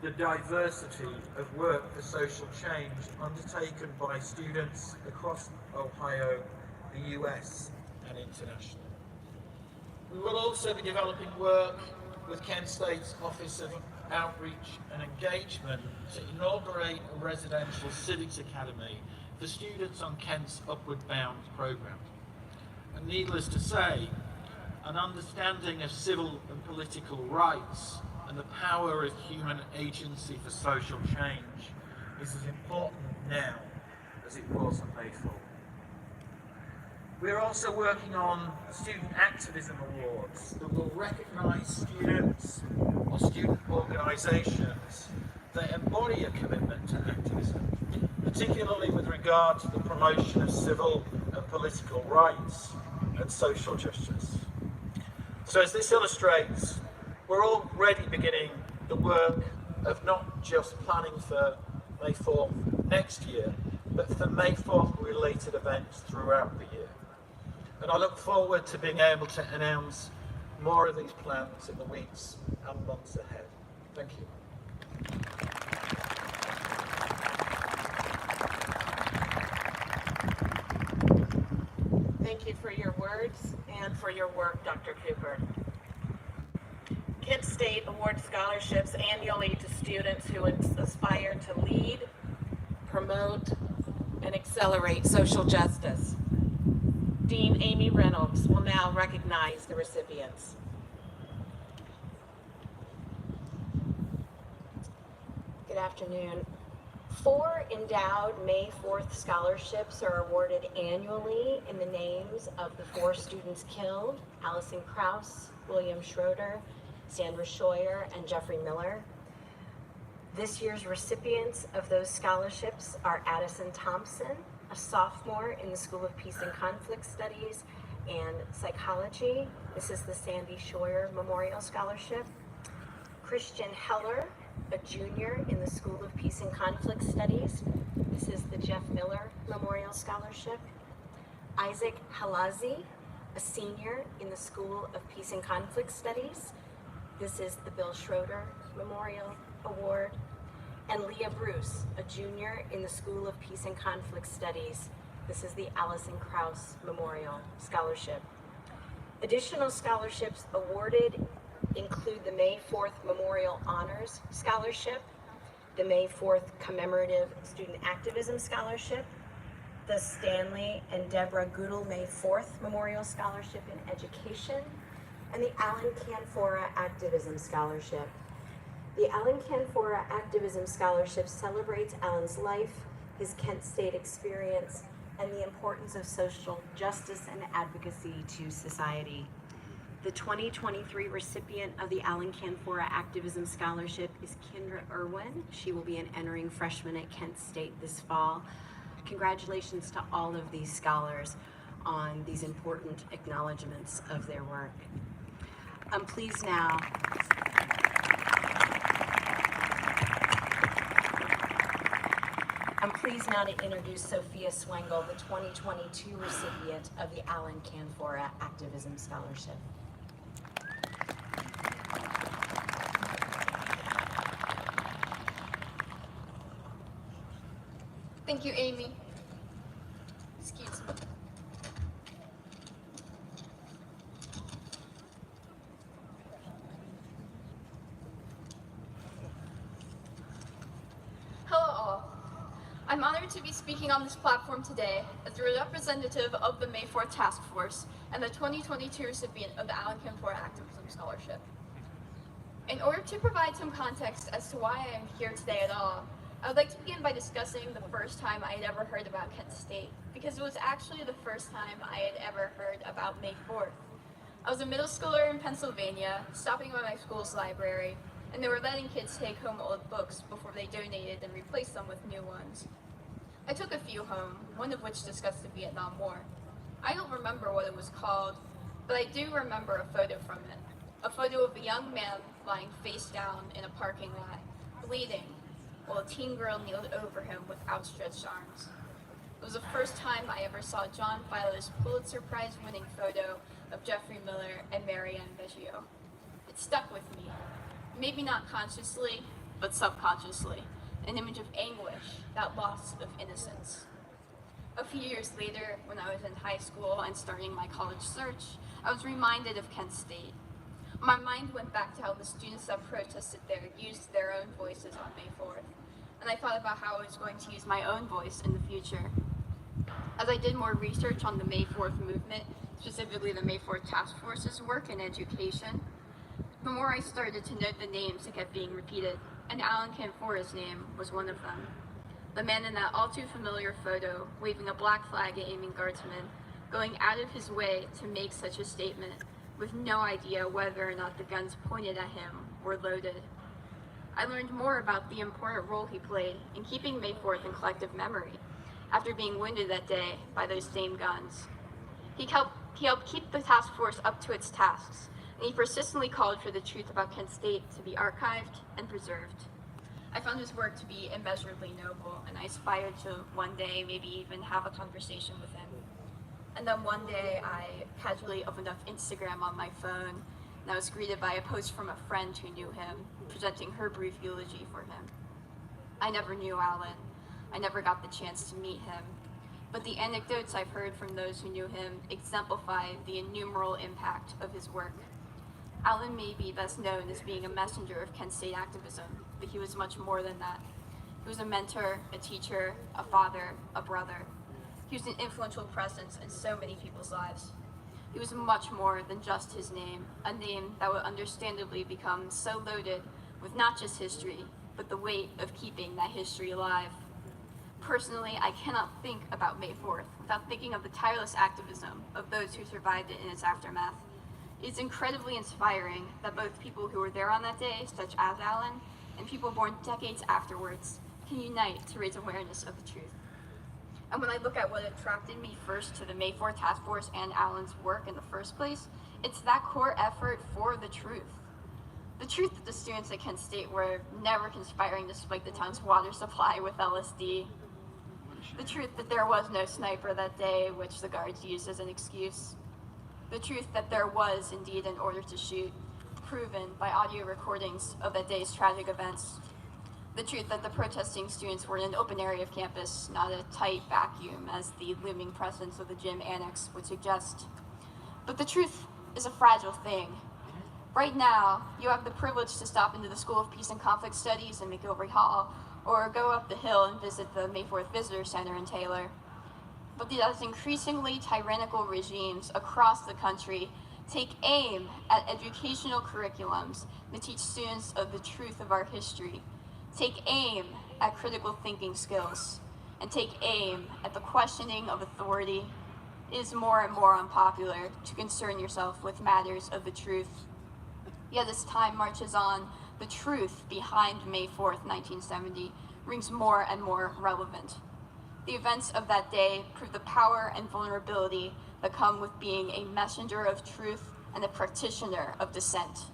the diversity of work for social change undertaken by students across Ohio, the US, and internationally. We will also be developing work with Kent State's Office of Outreach and Engagement to inaugurate a residential civics academy for students on Kent's Upward Bound programme. And needless to say, an understanding of civil and political rights and the power of human agency for social change is as important now as it was on May 4th. We're also working on Student Activism Awards that will recognise students or student organisations that embody a commitment to activism, particularly with regard to the promotion of civil and political rights and social justice. So as this illustrates, we're already beginning the work of not just planning for May 4th next year, but for May 4th related events throughout the year. And I look forward to being able to announce more of these plans in the weeks and months ahead. Thank you. Thank you for your words and for your work, Dr. Cooper. Kent State awards scholarships annually to students who aspire to lead, promote, and accelerate social justice. Dean Amy Reynolds will now recognize the recipients. Good afternoon. 4 endowed May 4th scholarships are awarded annually in the names of the 4 students killed: Allison Krauss, William Schroeder, Sandra Scheuer, and Jeffrey Miller. This year's recipients of those scholarships are Addison Thompson, a sophomore in the School of Peace and Conflict Studies and Psychology. This is the Sandy Scheuer Memorial Scholarship. Christian Heller, a junior in the School of Peace and Conflict Studies. This is the Jeff Miller Memorial Scholarship. Isaac Halazi, a senior in the School of Peace and Conflict Studies. This is the Bill Schroeder Memorial Award. And Leah Bruce, a junior in the School of Peace and Conflict Studies. This is the Allison Krauss Memorial Scholarship. Additional scholarships awarded include the May 4th Memorial Honors Scholarship, the May 4th Commemorative Student Activism Scholarship, the Stanley and Deborah Goodall May 4th Memorial Scholarship in Education, and the Alan Canfora Activism Scholarship. The Alan Canfora Activism Scholarship celebrates Alan's life, his Kent State experience, and the importance of social justice and advocacy to society. The 2023 recipient of the Alan Canfora Activism Scholarship is Kendra Irwin. She will be an entering freshman at Kent State this fall. Congratulations to all of these scholars on these important acknowledgments of their work. I'm pleased now to introduce Sophia Swengel, the 2022 recipient of the Alan Canfora Activism Scholarship. Thank you, Amy. Excuse me. Hello all. I'm honored to be speaking on this platform today as a representative of the May 4th Task Force and the 2022 recipient of the Alan Canfora Activism Scholarship. In order to provide some context as to why I am here today at all, I would like to begin by discussing the first time I had ever heard about Kent State, because it was actually the first time I had ever heard about May 4th. I was a middle schooler in Pennsylvania, stopping by my school's library, and they were letting kids take home old books before they donated and replaced them with new ones. I took a few home, one of which discussed the Vietnam War. I don't remember what it was called, but I do remember a photo from it. A photo of a young man lying face down in a parking lot, bleeding, while a teen girl kneeled over him with outstretched arms. It was the first time I ever saw John Filo's Pulitzer Prize-winning photo of Jeffrey Miller and Marianne Veggio. It stuck with me, maybe not consciously, but subconsciously, an image of anguish, that loss of innocence. A few years later, when I was in high school and starting my college search, I was reminded of Kent State. My mind went back to how the students that protested there used their own voices on May 4th, and I thought about how I was going to use my own voice in the future. As I did more research on the May 4th movement, specifically the May 4th Task Force's work in education, the more I started to note the names that kept being repeated, and Alan Canfora's name was one of them. The man in that all too familiar photo, waving a black flag at Amy Gartzman, going out of his way to make such a statement, with no idea whether or not the guns pointed at him were loaded. I learned more about the important role he played in keeping May 4th in collective memory, after being wounded that day by those same guns. He helped keep the task force up to its tasks, and he persistently called for the truth about Kent State to be archived and preserved. I found his work to be immeasurably noble, and I aspired to one day maybe even have a conversation with him. And then one day I casually opened up Instagram on my phone, and I was greeted by a post from a friend who knew him, presenting her brief eulogy for him. I never knew Alan. I never got the chance to meet him. But the anecdotes I've heard from those who knew him exemplify the innumerable impact of his work. Alan may be best known as being a messenger of Kent State activism, but he was much more than that. He was a mentor, a teacher, a father, a brother. He was an influential presence in so many people's lives. He was much more than just his name, a name that would understandably become so loaded with not just history, but the weight of keeping that history alive. Personally, I cannot think about May 4th without thinking of the tireless activism of those who survived it in its aftermath. It's incredibly inspiring that both people who were there on that day, such as Alan, and people born decades afterwards, can unite to raise awareness of the truth. And when I look at what attracted me first to the May 4th Task Force and Alan's work in the first place, it's that core effort for the truth. The truth that the students at Kent State were never conspiring to spike the town's water supply with LSD. The truth that there was no sniper that day, which the guards used as an excuse. The truth that there was indeed an order to shoot, proven by audio recordings of that day's tragic events. The truth that the protesting students were in an open area of campus, not a tight vacuum as the looming presence of the gym annex would suggest. But the truth is a fragile thing. Right now, you have the privilege to stop into the School of Peace and Conflict Studies in McGilvery Hall, or go up the hill and visit the May 4th Visitor Center in Taylor. But these increasingly tyrannical regimes across the country take aim at educational curriculums that teach students of the truth of our history, take aim at critical thinking skills, and take aim at the questioning of authority, It is more and more unpopular to concern yourself with matters of the truth. Yet as time marches on, the truth behind May 4th, 1970 rings more and more relevant. The events of that day prove the power and vulnerability that come with being a messenger of truth and a practitioner of dissent.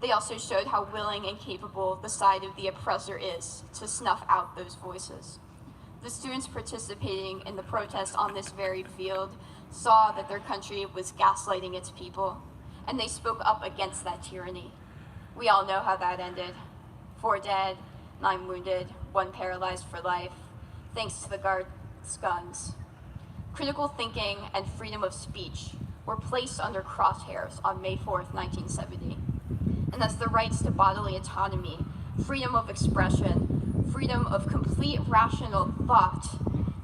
They also showed how willing and capable the side of the oppressor is to snuff out those voices. The students participating in the protest on this very field saw that their country was gaslighting its people, and they spoke up against that tyranny. We all know how that ended. 4 dead, 9 wounded, 1 paralyzed for life, thanks to the guards' guns. Critical thinking and freedom of speech were placed under crosshairs on May 4th, 1970. And as the rights to bodily autonomy, freedom of expression, freedom of complete rational thought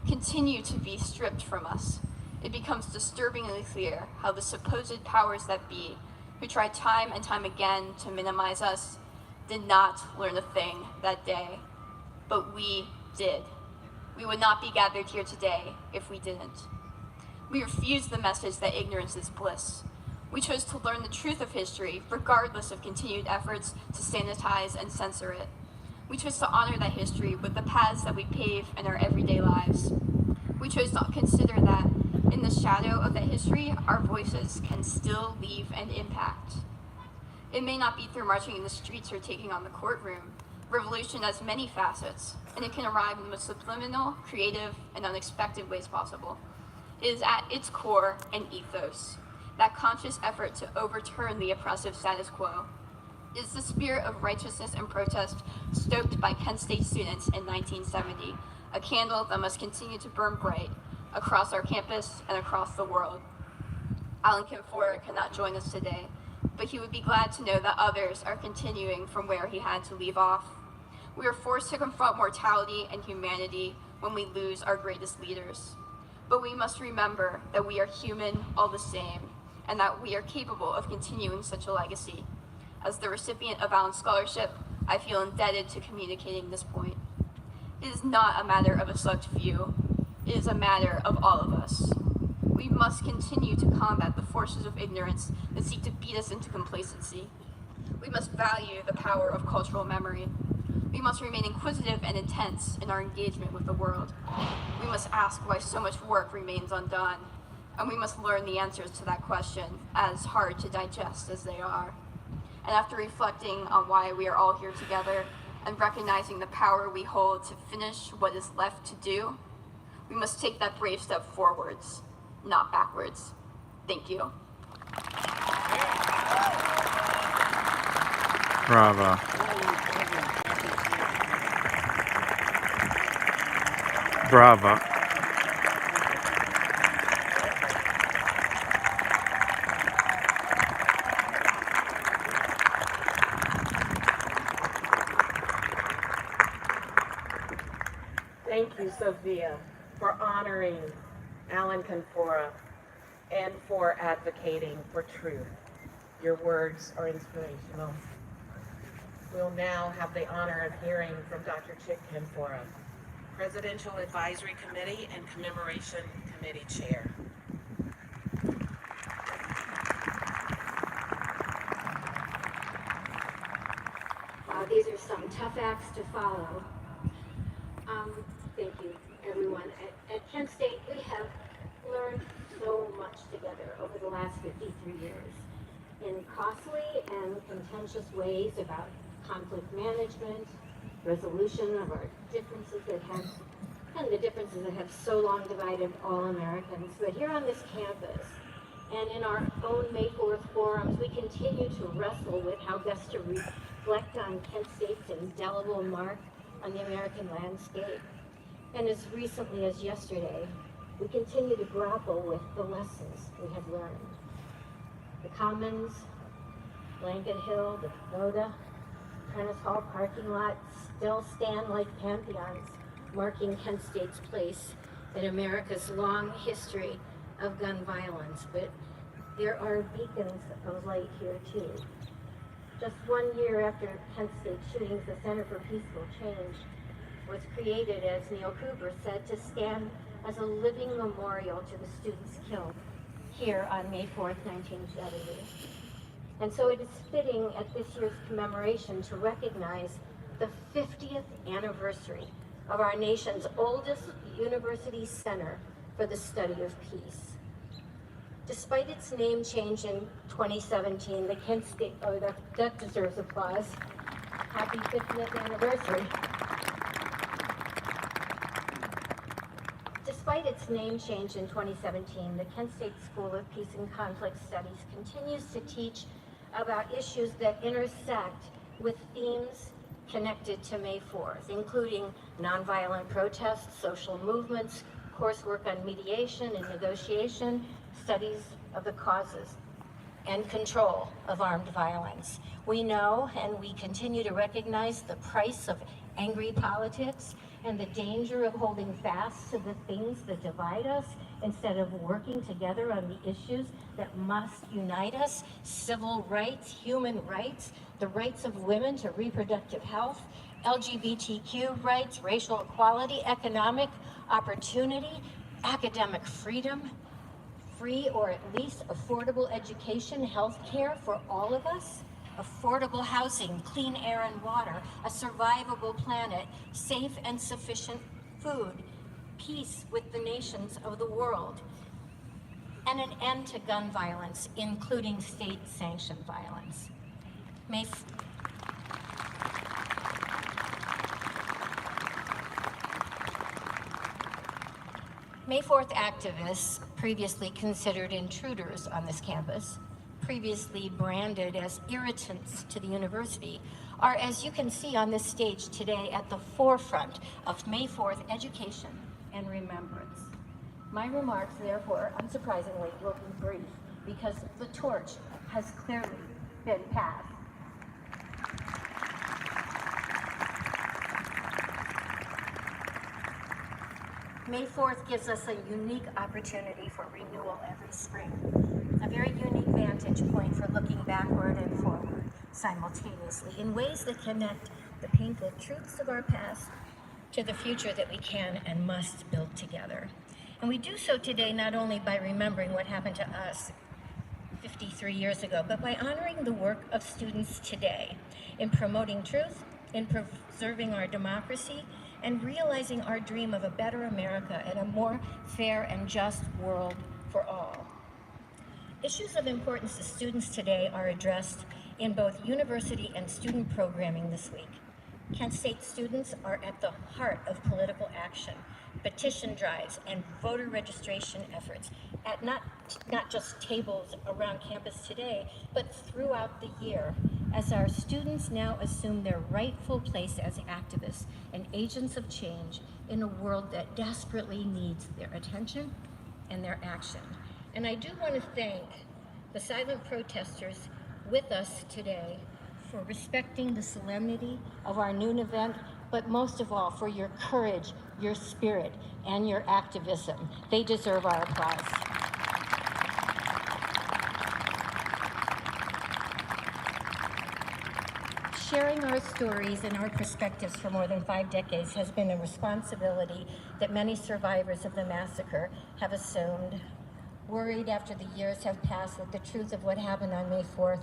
continue to be stripped from us, it becomes disturbingly clear how the supposed powers that be, who tried time and time again to minimize us, did not learn a thing that day. But we did. We would not be gathered here today if we didn't. We refused the message that ignorance is bliss. We chose to learn the truth of history, regardless of continued efforts to sanitize and censor it. We chose to honor that history with the paths that we pave in our everyday lives. We chose to consider that, in the shadow of that history, our voices can still leave an impact. It may not be through marching in the streets or taking on the courtroom. Revolution has many facets, and it can arrive in the most subliminal, creative, and unexpected ways possible. It is at its core an ethos, that conscious effort to overturn the oppressive status quo. It is the spirit of righteousness and protest stoked by Kent State students in 1970, a candle that must continue to burn bright across our campus and across the world. Alan Kinfora cannot join us today, but he would be glad to know that others are continuing from where he had to leave off. We are forced to confront mortality and humanity when we lose our greatest leaders. But we must remember that we are human all the same, and that we are capable of continuing such a legacy. As the recipient of Allen's scholarship, I feel indebted to communicating this point. It is not a matter of a select few. It is a matter of all of us. We must continue to combat the forces of ignorance that seek to beat us into complacency. We must value the power of cultural memory. We must remain inquisitive and intense in our engagement with the world. We must ask why so much work remains undone, and we must learn the answers to that question, as hard to digest as they are. And after reflecting on why we are all here together and recognizing the power we hold to finish what is left to do, we must take that brave step forwards, not backwards. Thank you. Bravo. Bravo. Thank you, Sophia, for honoring Alan Kinfora and for advocating for truth. Your words are inspirational. We'll now have the honor of hearing from Dr. Chick Kinfora, Presidential Advisory Committee and Commemoration Committee Chair. These are some tough acts to follow. Thank you, everyone. At Kent State, we have learned so much together over the last 53 years in costly and contentious ways about conflict management, resolution of our differences that have so long divided all Americans. But here on this campus and in our own May 4th forums, we continue to wrestle with how best to reflect on Kent State's indelible mark on the American landscape. And as recently as yesterday, we continue to grapple with the lessons we have learned. The Commons, Blanket Hill, the Pagoda, Prentice Hall parking lot still stand like pantheons, marking Kent State's place in America's long history of gun violence. But there are beacons of light here too. Just 1 year after Kent State shootings, the Center for Peaceful Change was created, as Neil Cooper said, to stand as a living memorial to the students killed here on May 4th, 1970. And so it is fitting at this year's commemoration to recognize the 50th anniversary of our nation's oldest university center for the study of peace. Despite its name change in 2017, the Kent State, that deserves applause. Happy 50th anniversary. Despite its name change in 2017, the Kent State School of Peace and Conflict Studies continues to teach about issues that intersect with themes connected to May 4th, including nonviolent protests, social movements, coursework on mediation and negotiation, studies of the causes and control of armed violence. We know and we continue to recognize the price of angry politics and the danger of holding fast to the things that divide us instead of working together on the issues that must unite us: civil rights, human rights, the rights of women to reproductive health, LGBTQ rights, racial equality, economic opportunity, academic freedom, free or at least affordable education, health care for all of us, affordable housing, clean air and water, a survivable planet, safe and sufficient food, peace with the nations of the world, and an end to gun violence, including state-sanctioned violence. May 4th activists, previously considered intruders on this campus, previously branded as irritants to the university, are, as you can see on this stage today, at the forefront of May 4th education and remembrance. My remarks, therefore, unsurprisingly, will be brief because the torch has clearly been passed. May 4th gives us a unique opportunity for renewal every spring, a very unique vantage point for looking backward and forward simultaneously in ways that connect the painful truths of our past to the future that we can and must build together. And we do so today not only by remembering what happened to us 53 years ago, but by honoring the work of students today in promoting truth, in preserving our democracy, and realizing our dream of a better America and a more fair and just world for all. Issues of importance to students today are addressed in both university and student programming this week. Kent State students are at the heart of political action, petition drives, and voter registration efforts at not just tables around campus today, but throughout the year, as our students now assume their rightful place as activists and agents of change in a world that desperately needs their attention and their action. And I do want to thank the silent protesters with us today for respecting the solemnity of our noon event, but most of all for your courage, your spirit, and your activism. They deserve our applause. Sharing our stories and our perspectives for more than 5 decades has been a responsibility that many survivors of the massacre have assumed. Worried after the years have passed that the truth of what happened on May 4th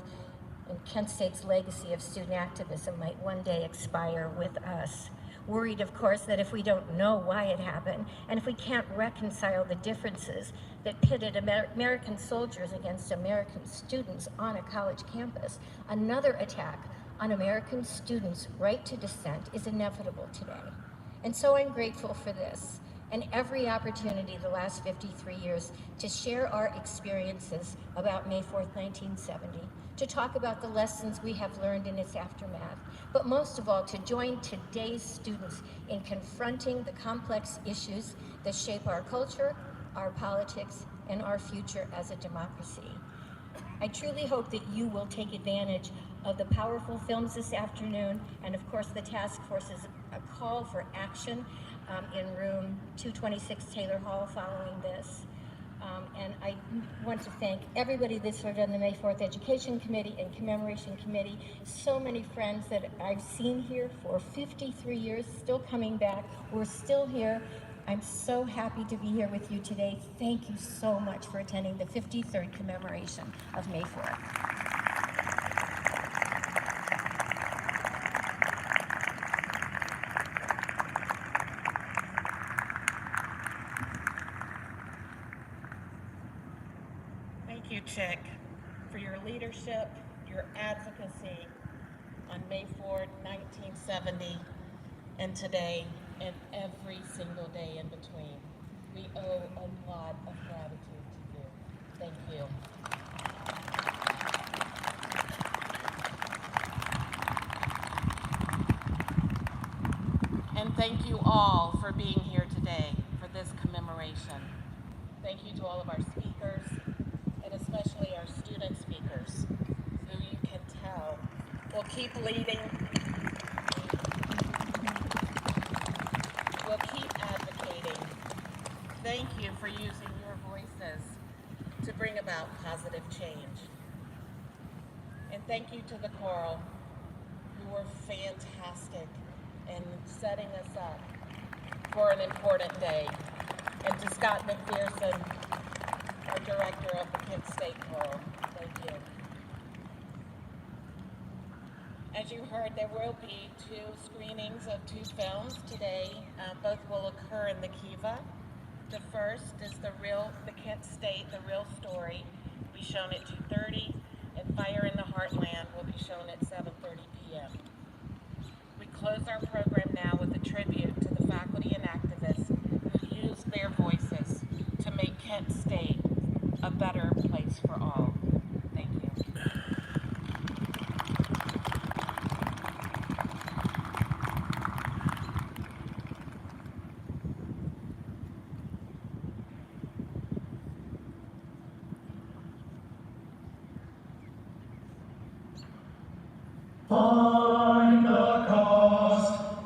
and Kent State's legacy of student activism might one day expire with us. Worried, of course, that if we don't know why it happened, and if we can't reconcile the differences that pitted American soldiers against American students on a college campus, another attack on American students' right to dissent is inevitable today. And so I'm grateful for this and every opportunity the last 53 years to share our experiences about May 4th, 1970, to talk about the lessons we have learned in its aftermath, but most of all, to join today's students in confronting the complex issues that shape our culture, our politics, and our future as a democracy. I truly hope that you will take advantage of the powerful films this afternoon, and of course the task force's call for action in room 226 Taylor Hall following this. And I want to thank everybody that served on the May 4th Education Committee and Commemoration Committee. So many friends that I've seen here for 53 years, still coming back. We're still here I'm so happy to be here with you today. Thank you so much for attending the 53rd commemoration of May 4th. Thank you, Chick, for your leadership, your advocacy on May 4th, 1970, and today, and every single day in between. We owe a lot of gratitude to you. Thank you. And thank you all for being here today for this commemoration. Thank you to all of our speakers, and especially our student speakers, who you can tell will keep leading, will keep advocating. Thank you for using your voices to bring about positive change. And thank you to the choral, who were fantastic in setting us up for an important day. And to Scott McPherson, our director of the Kent State Choral, thank you. As you heard, there will be 2 screenings of 2 films today. Both will occur in the Kiva. The first is the Kent State, The Real Story, will be shown at 2:30, and Fire in the Heartland will be shown at 7:30 p.m. We close our program now with a tribute to the faculty and activists who used their voices to make Kent State a better place for all. Thank you. Find the cost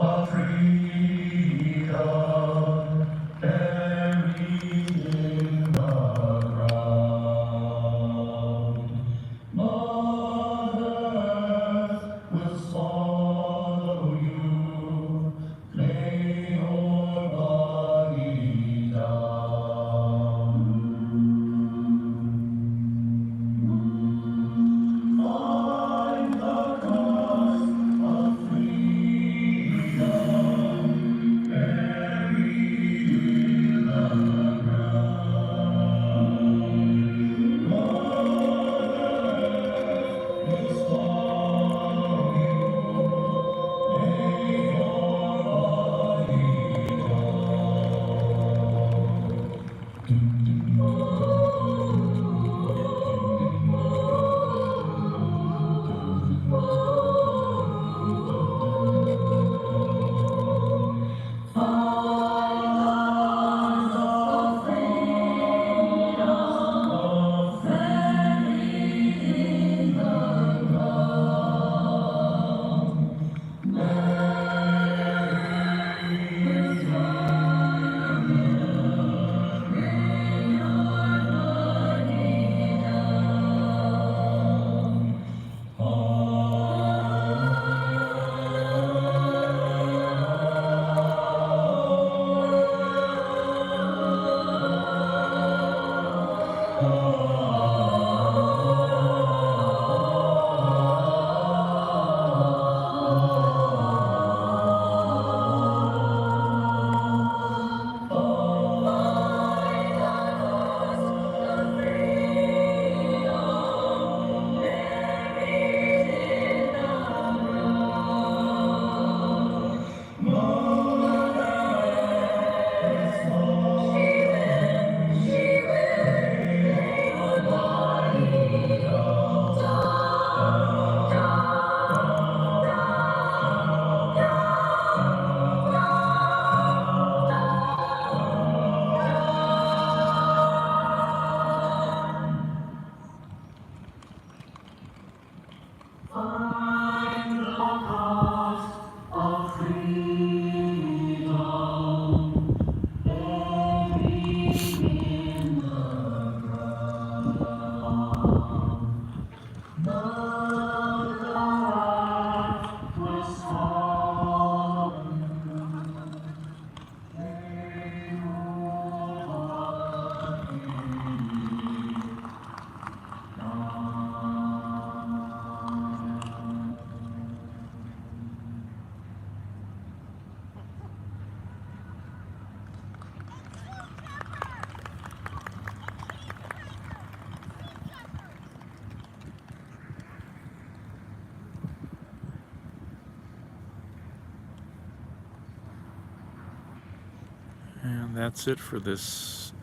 And that's it for this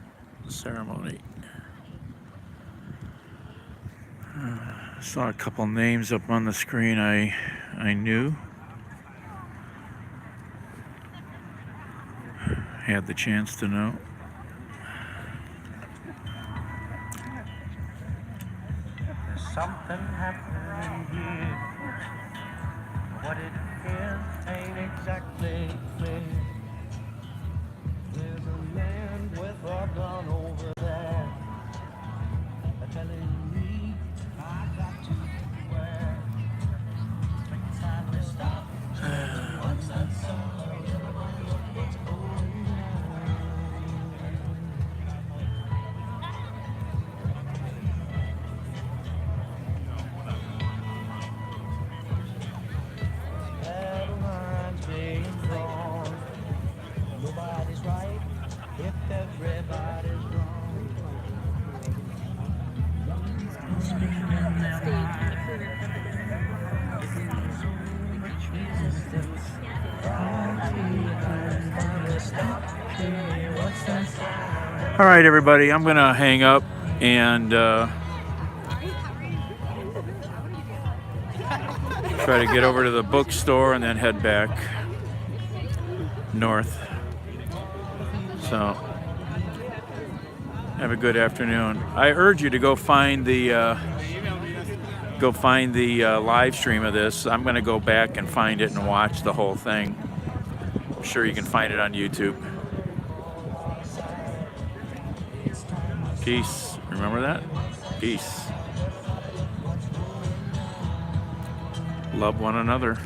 ceremony. I saw a couple names up on the screen I knew. Had the chance to know. There's something happening here. What it is ain't exactly clear. There's a man with a gun over there, telling me I got to beware. It's time to stop. What's that song? It's going Headlines being drawn. Nobody's right if everybody's wrong. All right, everybody, I'm gonna hang up and try to get over to the bookstore and then head back north. So have a good afternoon. I urge you to go find the live stream of this. I'm gonna go back and find it and watch the whole thing. I'm sure you can find it on YouTube. Peace. Remember that? Peace. Love one another.